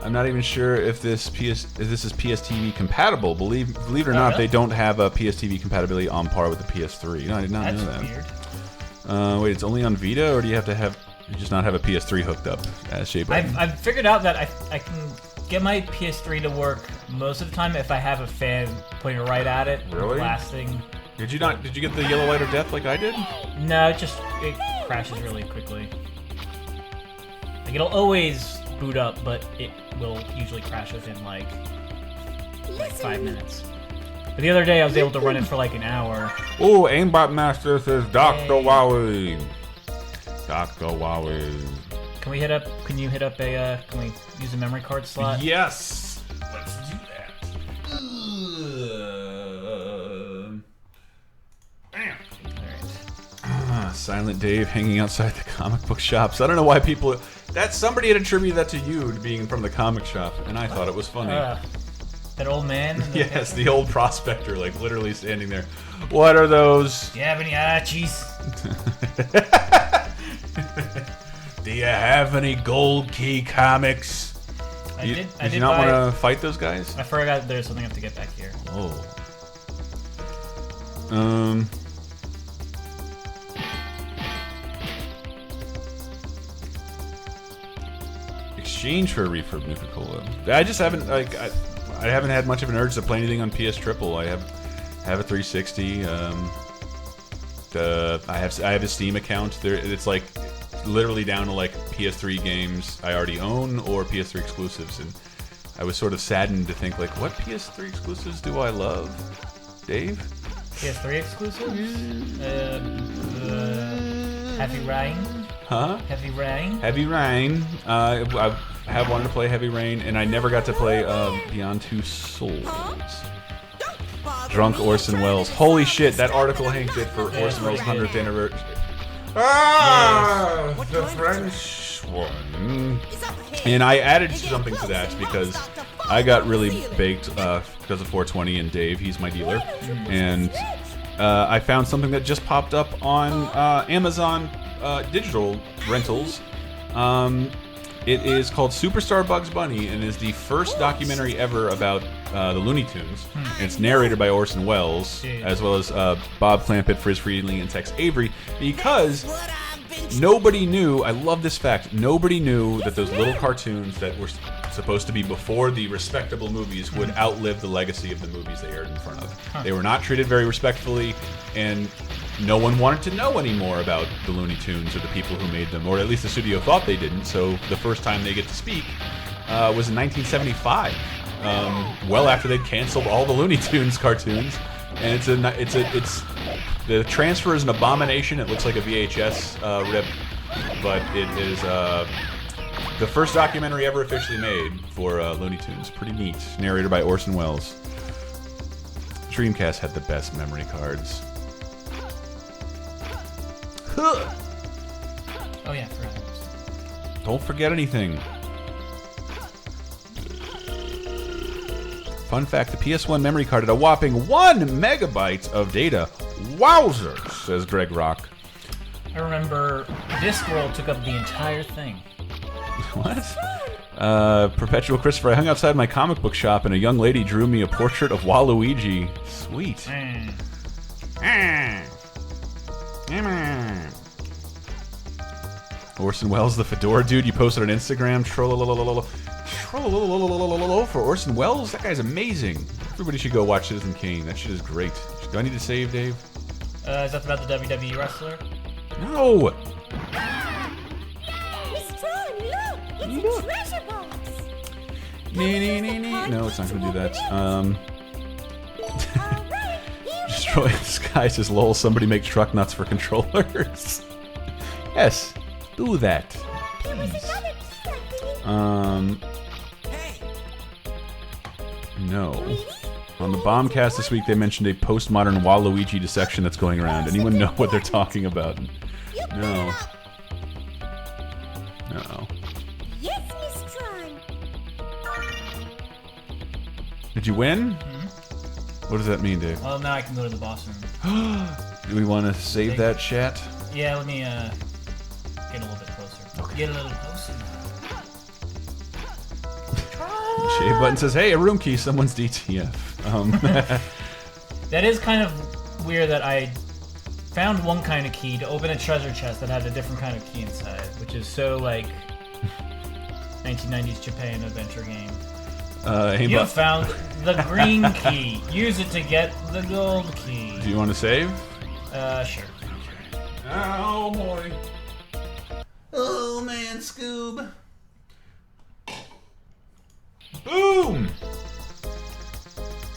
I'm not even sure if this is PSTV compatible. Believe it or not, really? they don't have a PSTV compatibility on par with the PS3. No, I did not know that. Weird. Wait, it's only on Vita, or do you have to just not have a PS3 hooked up as shape? I've figured out that I can get my PS3 to work most of the time if I have a fan pointing right at it, Really? blasting. Did you get the yellow light of death like I did? No, it crashes really quickly. Like it'll always boot up, but it will usually crash within like 5 minutes. But the other day I was able to run it for like an hour. Oh, Aimbot Master says Dr. Hey. Wowie. Dr. Wowie. Can you hit up can we use a memory card slot? Yes. Let's do that. Bam. Alright. Silent Dave hanging outside the comic book shops. I don't know why people... somebody had attributed that to you, being from the comic shop, and I thought it was funny. That old man? Yes, the old prospector, like literally standing there. What are those? Do you have any Archies? Do you have any Gold Key comics? Did you not want to fight those guys? I forgot there's something I have to get back here. Oh. Exchange for a refurb Nuka-Cola. I just haven't I haven't had much of an urge to play anything on PS Triple. I have a 360. I have a Steam account. It's like literally down to like PS3 games I already own or PS3 exclusives, and I was sort of saddened to think like, what PS3 exclusives do I love, Dave? PS3 exclusives? Heavy Rain? Huh? Heavy Rain? Heavy Rain. I have wanted to play Heavy Rain, and I never got to play Beyond Two Souls. Drunk Orson Welles. Holy shit, that article Hank did for Orson Welles' 100th anniversary. Ah, the French one. And I added something to that because I got really baked because of 420 and Dave, he's my dealer. And I found something that just popped up on Amazon digital rentals. It is called Superstar Bugs Bunny and is the first documentary ever about the Looney Tunes. And it's narrated by Orson Welles, as well as Bob Clampett, Friz Freleng, and Tex Avery, because nobody knew, I love this fact, nobody knew that those little cartoons that were supposed to be before the respectable movies would outlive the legacy of the movies they aired in front of. They were not treated very respectfully, and no one wanted to know anymore about the Looney Tunes or the people who made them, or at least the studio thought they didn't, so the first time they get to speak was in 1975, well after they'd canceled all the Looney Tunes cartoons. And the transfer is an abomination. It looks like a VHS rip, but it is the first documentary ever officially made for Looney Tunes. Pretty neat. Narrated by Orson Welles. Dreamcast had the best memory cards. Huh. Oh yeah, I forgot. Don't forget anything. Fun fact, the PS1 memory card had a whopping 1 megabyte of data. Wowzers, says Greg Rock. I remember Discworld took up the entire thing. What? Perpetual Christopher, I hung outside my comic book shop and a young lady drew me a portrait of Waluigi. Sweet. Orson Welles, the fedora dude you posted on Instagram. For Orson Welles? That guy's amazing. Everybody should go watch Citizen Kane. That shit is great. Do I need to save, Dave? Is that about the WWE wrestler? No! Miss Tron, look! It's a treasure box! No, it's not gonna do that. Alright, here Destroy the sky says, lol, somebody make truck nuts for controllers. Yes, do that. Please. No. On the Bombcast this week, they mentioned a postmodern Waluigi dissection that's going around. Anyone know what they're talking about? No. No. Yes, Miss Tron. Did you win? Mm-hmm. What does that mean, Dave? Well, now I can go to the boss room. Do we want to save that chat? Yeah, let me get a little bit closer. Okay. Get a little closer. Shave Button says, hey, a room key, someone's DTF. That is kind of weird that I found one kind of key to open a treasure chest that had a different kind of key inside, which is so like 1990s Japan adventure game. You found the green key. Use it to get the gold key. Do you want to save? Sure. Oh boy. Oh man, Scoob. Boom!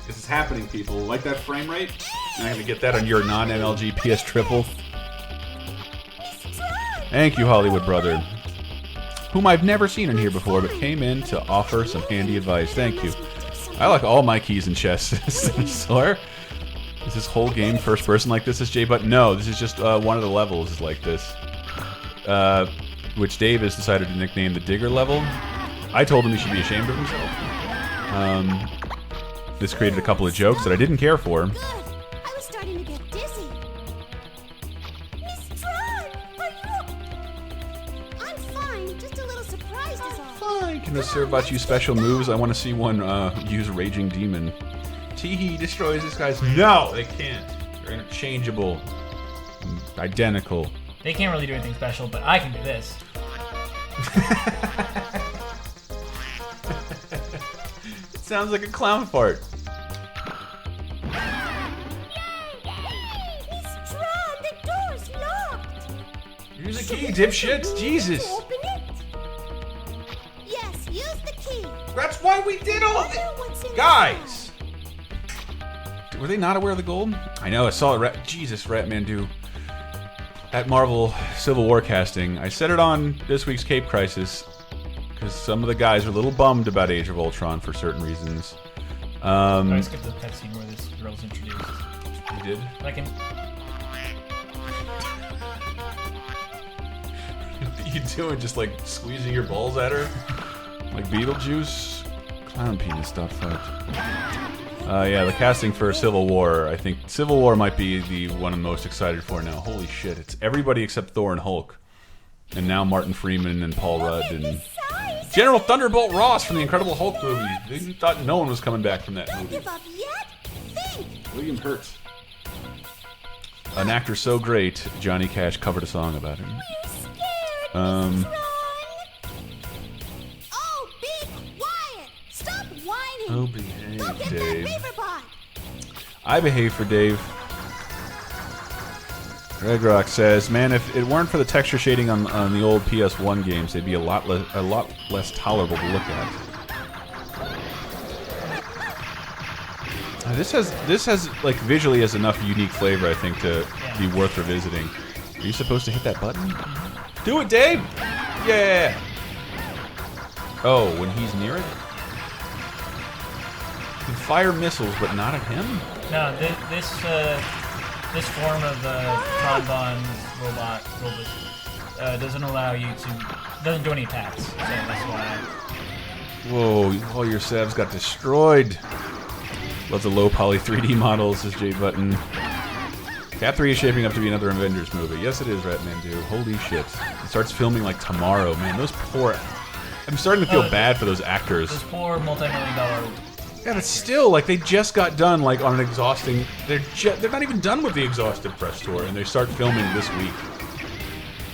This is happening, people. Like that frame rate? You're not gonna get that on your non-MLG PS triple. Thank you, Hollywood brother. Whom I've never seen in here before, but came in to offer some handy advice. Thank you. I like all my keys and chests. Sir? Is this whole game first person like this, Jay? But no, this is just one of the levels is like this. Which Dave has decided to nickname the Digger level. I told him he should be ashamed of himself. This created a couple of jokes that I didn't care for. Good. I was starting to get dizzy. Miss Tron, are you? I'm fine. Just a little surprised is all. Fine. Can the Cerebot use special moves? I want to see one use Raging Demon. Teehee destroys this guy's. No, they can't. They're interchangeable. Identical. They can't really do anything special, but I can do this. It sounds like a clown fart. Miss Tron, the door's locked. Use a key, dipshits. Jesus. Open it. Yes, use the key. That's why we did all Wonder what's in Guys! Were they not aware of the gold? I know, I saw it. Jesus, Ratmandu. At Marvel Civil War casting. I said it on this week's Cape Crisis. Because some of the guys are a little bummed about Age of Ultron for certain reasons. I skipped the cutscene where this girl's introduced. You did? I can. What are you doing? Just like squeezing your balls at her? Like Beetlejuice? Clown penis stuff. Yeah, the casting for Civil War. I think Civil War might be the one I'm most excited for now. Holy shit, it's everybody except Thor and Hulk. And now Martin Freeman and Paul Rudd and General Thunderbolt Ross from the Incredible Hulk movie. They thought no one was coming back from that Don't movie. give up yet. Think. William Hurt. An actor so great, Johnny Cash covered a song about him. Are you scared, Mrs. Tron? Oh, be quiet. Stop whining. Oh, Go behave, get Dave. that Beaverbot. I behave for Dave. Greg Rock says, "Man, if it weren't for the texture shading on the old PS1 games, they'd be a lot less tolerable to look at." This has like visually has enough unique flavor, I think, to be worth revisiting. Are you supposed to hit that button? Do it, Dave! Yeah. Oh, when he's near it, you can fire missiles, but not at him. No, this form of Tron Bonne robot doesn't allow you to. Doesn't do any attacks. So that's why. Whoa! All your Savs got destroyed. Lots of low poly 3D models, says J Button. Cat 3 is shaping up to be another Avengers movie. Yes, it is, Ratmandu. Holy shit! It starts filming like tomorrow, man. Those poor. I'm starting to feel bad for those actors. Those poor multi-million-dollar. Yeah, but still, like, they just got done, like, on an exhausting... They're not even done with the exhausted press tour, and they start filming this week.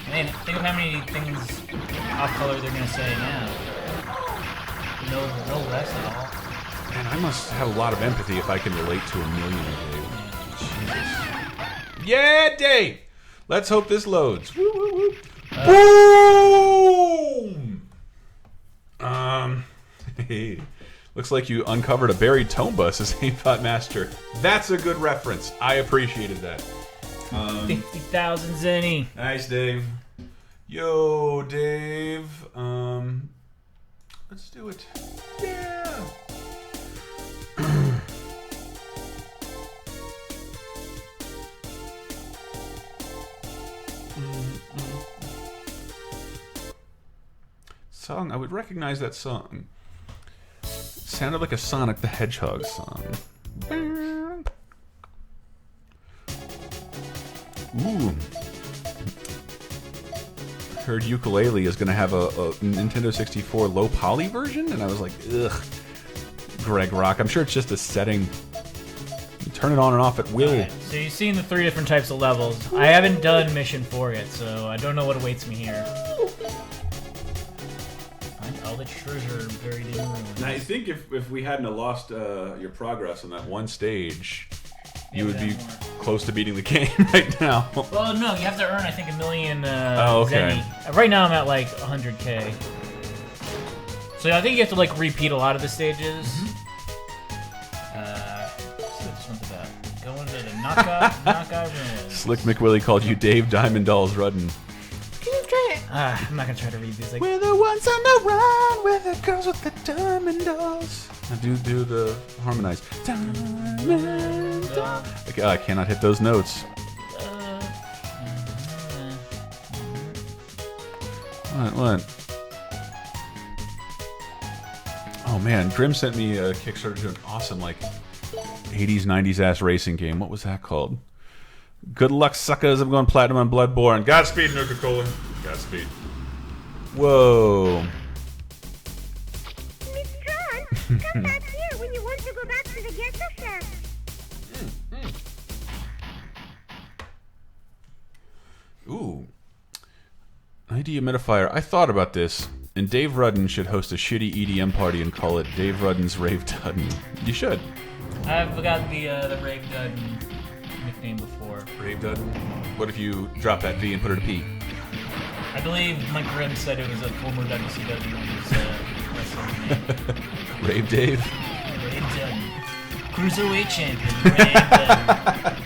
Man, think of how many things off color they're gonna say now. No less at all. Man, I must have a lot of empathy if I can relate to a million of you. Jesus. Yeah, Dave. Let's hope this loads. Woo, woo, woo. Boom. Looks like you uncovered a buried tomba, says Aimbot Master. That's a good reference. I appreciated that. 50,000 Zenny. Nice, Dave. Yo, Dave. Let's do it. Yeah. Song, I would recognize that song. Sounded like a Sonic the Hedgehog song. Ooh. Heard Ukulele is going to have a Nintendo 64 low poly version, and I was like, ugh. Greg Rock. I'm sure it's just a setting. You turn it on and off at will. Right, so you've seen the 3 different types of levels. I haven't done Mission 4 yet, so I don't know what awaits me here. Find all the treasure buried in ruins. Now, I think if we hadn't lost your progress on that one stage, you would be close to beating the game right now. Well, no, you have to earn, I think, 1 million okay. Zenny. Right now I'm at like 100k. So I think you have to like repeat a lot of the stages. Let's see what this one's about. Going to the knockout ruins. Slick McWillie called you Dave Diamond Dolls Rudden. I'm not gonna try to read these. Like, We're the ones on the run, we're the girls with the diamond dolls. Now do the harmonize. Diamond doll. Okay, I cannot hit those notes. What? Oh man, Grim sent me a Kickstarter to an awesome like 80s, 90s ass racing game. What was that called? Good luck, suckers. I'm going platinum on Bloodborne. Godspeed, Nuka-Cola. Godspeed. Whoa. Miss Tron, come back here when you want to go back to the ghetto shaft. Ooh. Dehumidifier. I thought about this, and Dave Rudden should host a shitty EDM party and call it Dave Rudden's Rave Dudden. You should. I've got the Rave Dudden nickname before. Rave Dudden? What if you drop that V and put it a P? I believe Mike Grimm said it was a former WCW wrestling name. Rave Dave? Rave Dudden. Cruiserweight champion, Rave Dudden.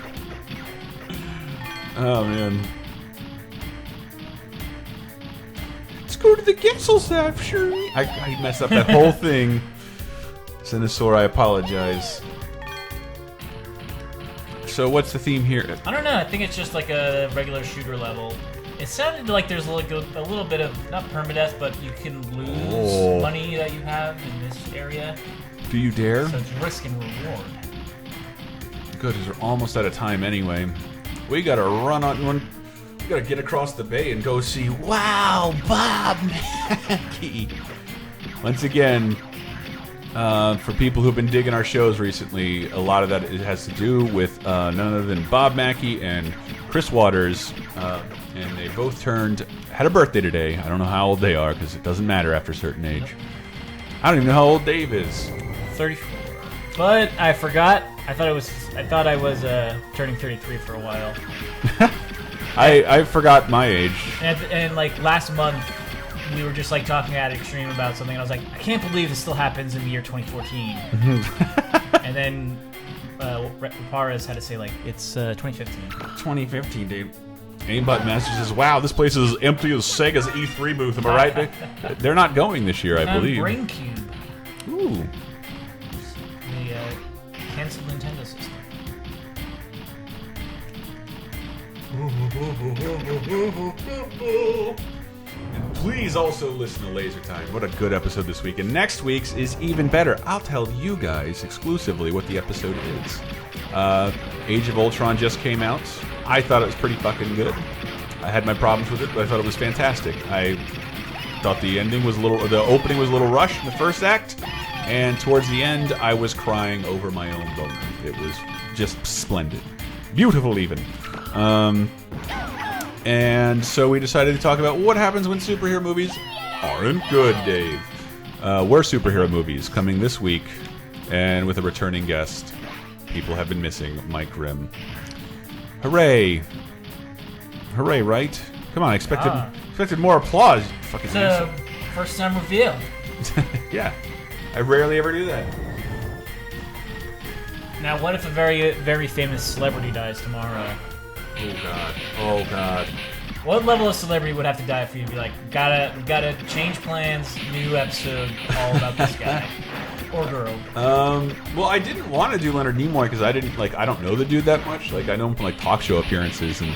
Oh, man. Let's go to the Gesselsaft, sure. I messed up that whole thing. Sinisaur, I apologize. So what's the theme here? I don't know. I think it's just like a regular shooter level. It sounded like there's like a little bit of, not permadeath, but you can lose money that you have in this area. Do you dare? So it's risk and reward. Good, because we're almost out of time anyway. We gotta run on one. We gotta get across the bay and go see Wow Bob Mackey. Once again, for people who've been digging our shows recently, a lot of that has to do with none other than Bob Mackey and Chris Waters, and they both had a birthday today. I don't know how old they are because it doesn't matter after a certain age. I don't even know how old Dave is. 34. But I forgot. I thought I was turning 33 for a while. I forgot my age. And like last month, we were just like talking at Extreme about something, and I was like, I can't believe this still happens in the year 2014. And then Raparez had to say like, it's 2015. 2015, Dave. Aimbot Master says, wow, this place is as empty as Sega's E3 booth. Am I right? They're not going this year, I believe. BrainCube. Ooh. The canceled Nintendo system. And please also listen to Laser Time. What a good episode this week. And next week's is even better. I'll tell you guys exclusively what the episode is. Age of Ultron just came out. I thought it was pretty fucking good. I had my problems with it, but I thought it was fantastic. I thought the opening was a little rushed in the first act, and towards the end, I was crying over my own boner. It was just splendid. Beautiful, even. And so we decided to talk about what happens when superhero movies aren't good, Dave. We're superhero movies coming this week, and with a returning guest. People have been missing, Mike Grimm. Hooray! Hooray! Right? Come on, I expected more applause. You fucking It's asshole. a first time reveal. Yeah, I rarely ever do that. Now, what if a very, very famous celebrity dies tomorrow? Oh god. Oh god. What level of celebrity would have to die for you to be like, gotta change plans, new episode, all about this guy or girl? Well, I didn't want to do Leonard Nimoy because I don't know the dude that much. Like, I know him from like talk show appearances and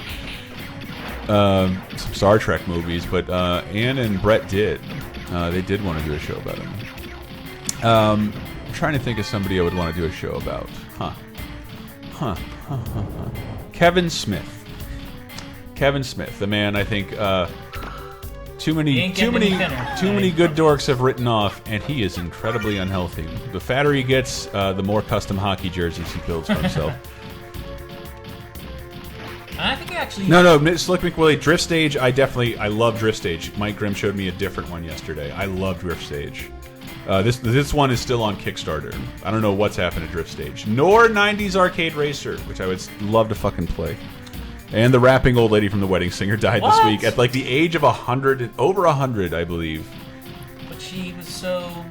some Star Trek movies. But Ann and Brett did. They did want to do a show about him. I'm trying to think of somebody I would want to do a show about. Kevin Smith. Kevin Smith, the man I think too many good dorks have written off, and he is incredibly unhealthy. The fatter he gets, the more custom hockey jerseys he builds for himself. I think actually. No, Slick McWillie, Drift Stage. I love Drift Stage. Mike Grimm showed me a different one yesterday. I love Drift Stage. This one is still on Kickstarter. I don't know what's happened to Drift Stage. Nor 90s Arcade Racer, which I would love to fucking play. And the rapping old lady from The Wedding Singer died this week at like the age of 100, over 100, I believe. But she was so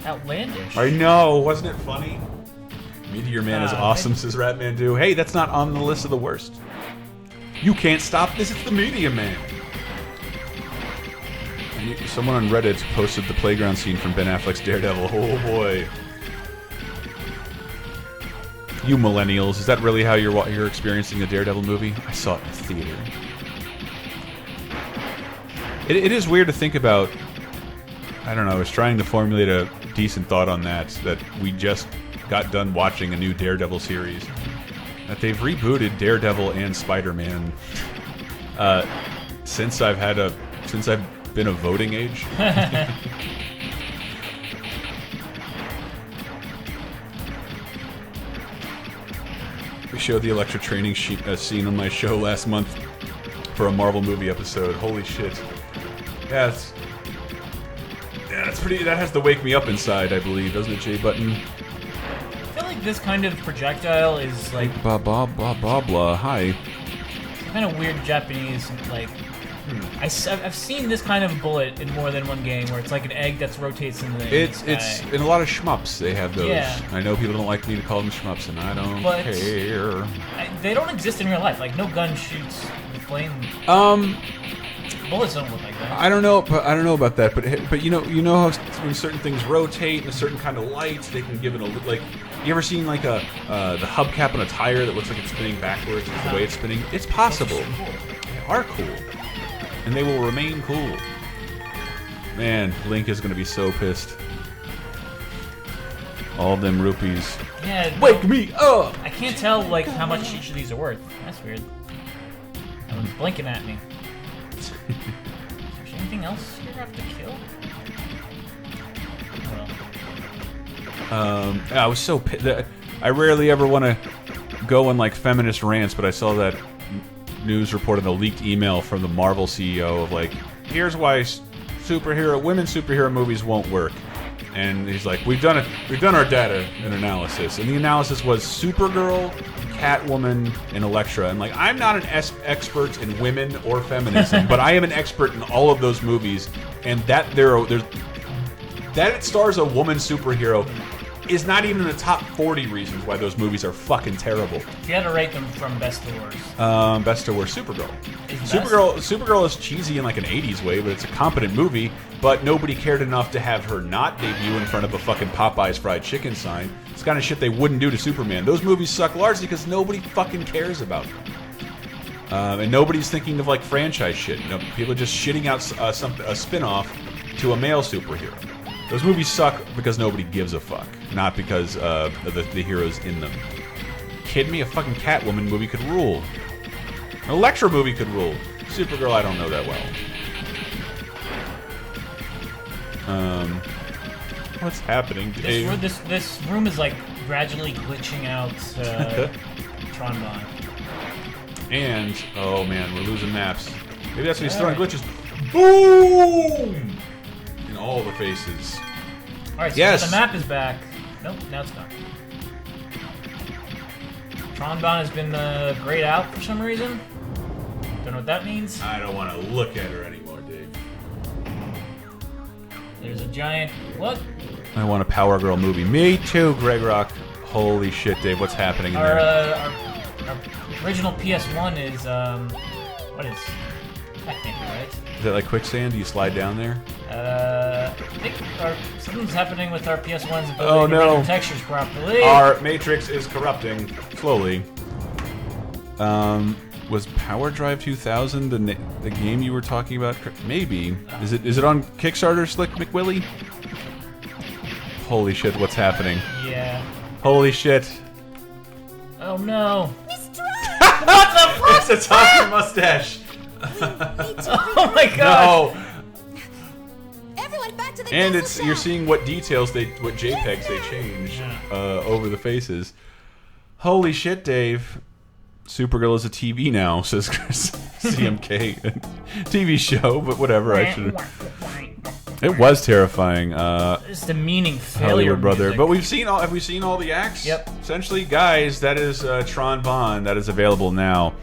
outlandish. I know, wasn't it funny? Meteor Man is awesome, says Ratman. Hey, that's not on the list of the worst. You can't stop this. It's the Meteor Man. Someone on Reddit posted the playground scene from Ben Affleck's Daredevil. Oh boy. You millennials, is that really how you're experiencing the Daredevil movie? I saw it in the theater. It is weird to think about. I don't know. I was trying to formulate a decent thought on that we just got done watching a new Daredevil series. That they've rebooted Daredevil and Spider-Man since I've been of voting age. We showed the Elektra training scene on my show last month for a Marvel movie episode. Holy shit! Yeah, that's pretty. That has to wake me up inside, I believe, doesn't it, Jay Button? I feel like this kind of projectile is like blah blah blah blah blah. Hi. Kind of weird Japanese like. I've seen this kind of bullet in more than one game where it's like an egg that rotates in the It's in a lot of shmups they have those. Yeah. I know people don't like me to call them shmups, and I don't care. They don't exist in real life. Like no gun shoots the flame. Bullets don't look like that. I don't know about that, but you know how when certain things rotate in a certain kind of light, they can give it a like. You ever seen like the hubcap on a tire that looks like it's spinning backwards with the way it's spinning? It's possible. Cool. They are cool. And they will remain cool. Man, Link is going to be so pissed. All of them rupees. Yeah. Wake me up! I can't tell like how much each of these are worth. That's weird. That one's blinking at me. Is there anything else you have to kill? Well. I was so pissed. I rarely ever want to go on like feminist rants, but I saw that news report on the leaked email from the Marvel CEO of like, here's why women superhero movies won't work, and he's like, we've done our data and analysis, and the analysis was Supergirl, Catwoman, and Elektra, and like, I'm not an expert in women or feminism, but I am an expert in all of those movies, and that it stars a woman superhero is not even in the top 40 reasons why those movies are fucking terrible. If you had to rate them from best to worst. Best to worst, Supergirl. Supergirl is cheesy in like an 80s way, but it's a competent movie, but nobody cared enough to have her not debut in front of a fucking Popeye's fried chicken sign. It's the kind of shit they wouldn't do to Superman. Those movies suck largely because nobody fucking cares about them. And nobody's thinking of like franchise shit. You know, people are just shitting out a spin-off to a male superhero. Those movies suck because nobody gives a fuck, not because of the heroes in them. Kidding me? A fucking Catwoman movie could rule. An Elektra movie could rule. Supergirl, I don't know that well. What's happening? This room is like gradually glitching out Tron Bonne. And oh man, we're losing maps. Maybe that's when he's throwing glitches. Boom! In all the faces. Alright, so the map is back. Nope, now it's gone. Tron Bonne has been grayed out for some reason. Don't know what that means. I don't want to look at her anymore, Dave. There's a giant... What? I want a Power Girl movie. Me too, Greg Rock. Holy shit, Dave, what's happening in there? Our original PS1 is, what is... I think, right? Is that like quicksand? Do you slide down there? I think something's happening with our PS1's ability Oh, to no. render textures properly. Our Matrix is corrupting slowly. Was Power Drive 2000 the game you were talking about? Maybe. Is it on Kickstarter, Slick McWillie? Holy shit, what's happening? Yeah. Holy shit. Oh no. What the fuck? It's a talking mustache. Oh my god. No. Everyone back to the And castle it's shack. you're seeing what details what JPEGs they change over the faces. Holy shit, Dave. Supergirl is a TV now, says Chris. CMK. TV show, but whatever. I should. It was terrifying. It's the meaning failure Hollywood brother. music. But have we seen all the acts? Yep. Essentially, guys, that is Tron Bonne. That is available now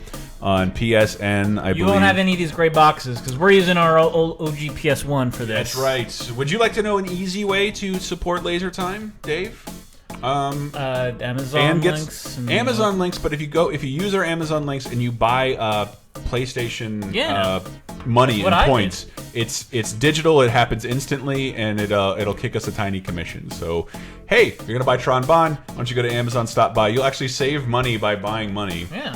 on PSN, I believe. You won't have any of these gray boxes because we're using our old OG PS1 for this. That's right. Would you like to know an easy way to support Laser Time, Dave? Amazon links. And Amazon links, but if you use our Amazon links and you buy PlayStation money and points, it's digital. It happens instantly, and it'll kick us a tiny commission. So, hey, if you're gonna buy Tron Bonne, why don't you go to Amazon, stop by? You'll actually save money by buying money. Yeah.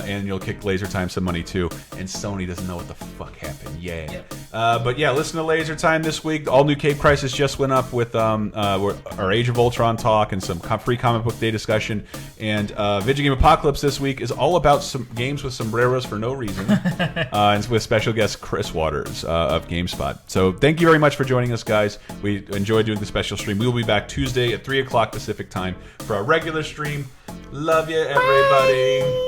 And you'll kick Laser Time some money too. And Sony doesn't know what the fuck happened. Yeah. Yep. But yeah, listen to Laser Time this week. All new Cape Crisis just went up with our Age of Ultron talk and some free comic book day discussion. And Video Game Apocalypse this week is all about some games with sombreros for no reason, and with special guest Chris Waters of GameSpot. So thank you very much for joining us, guys. We enjoyed doing the special stream. We will be back Tuesday at 3 o'clock Pacific time for our regular stream. Love you, everybody.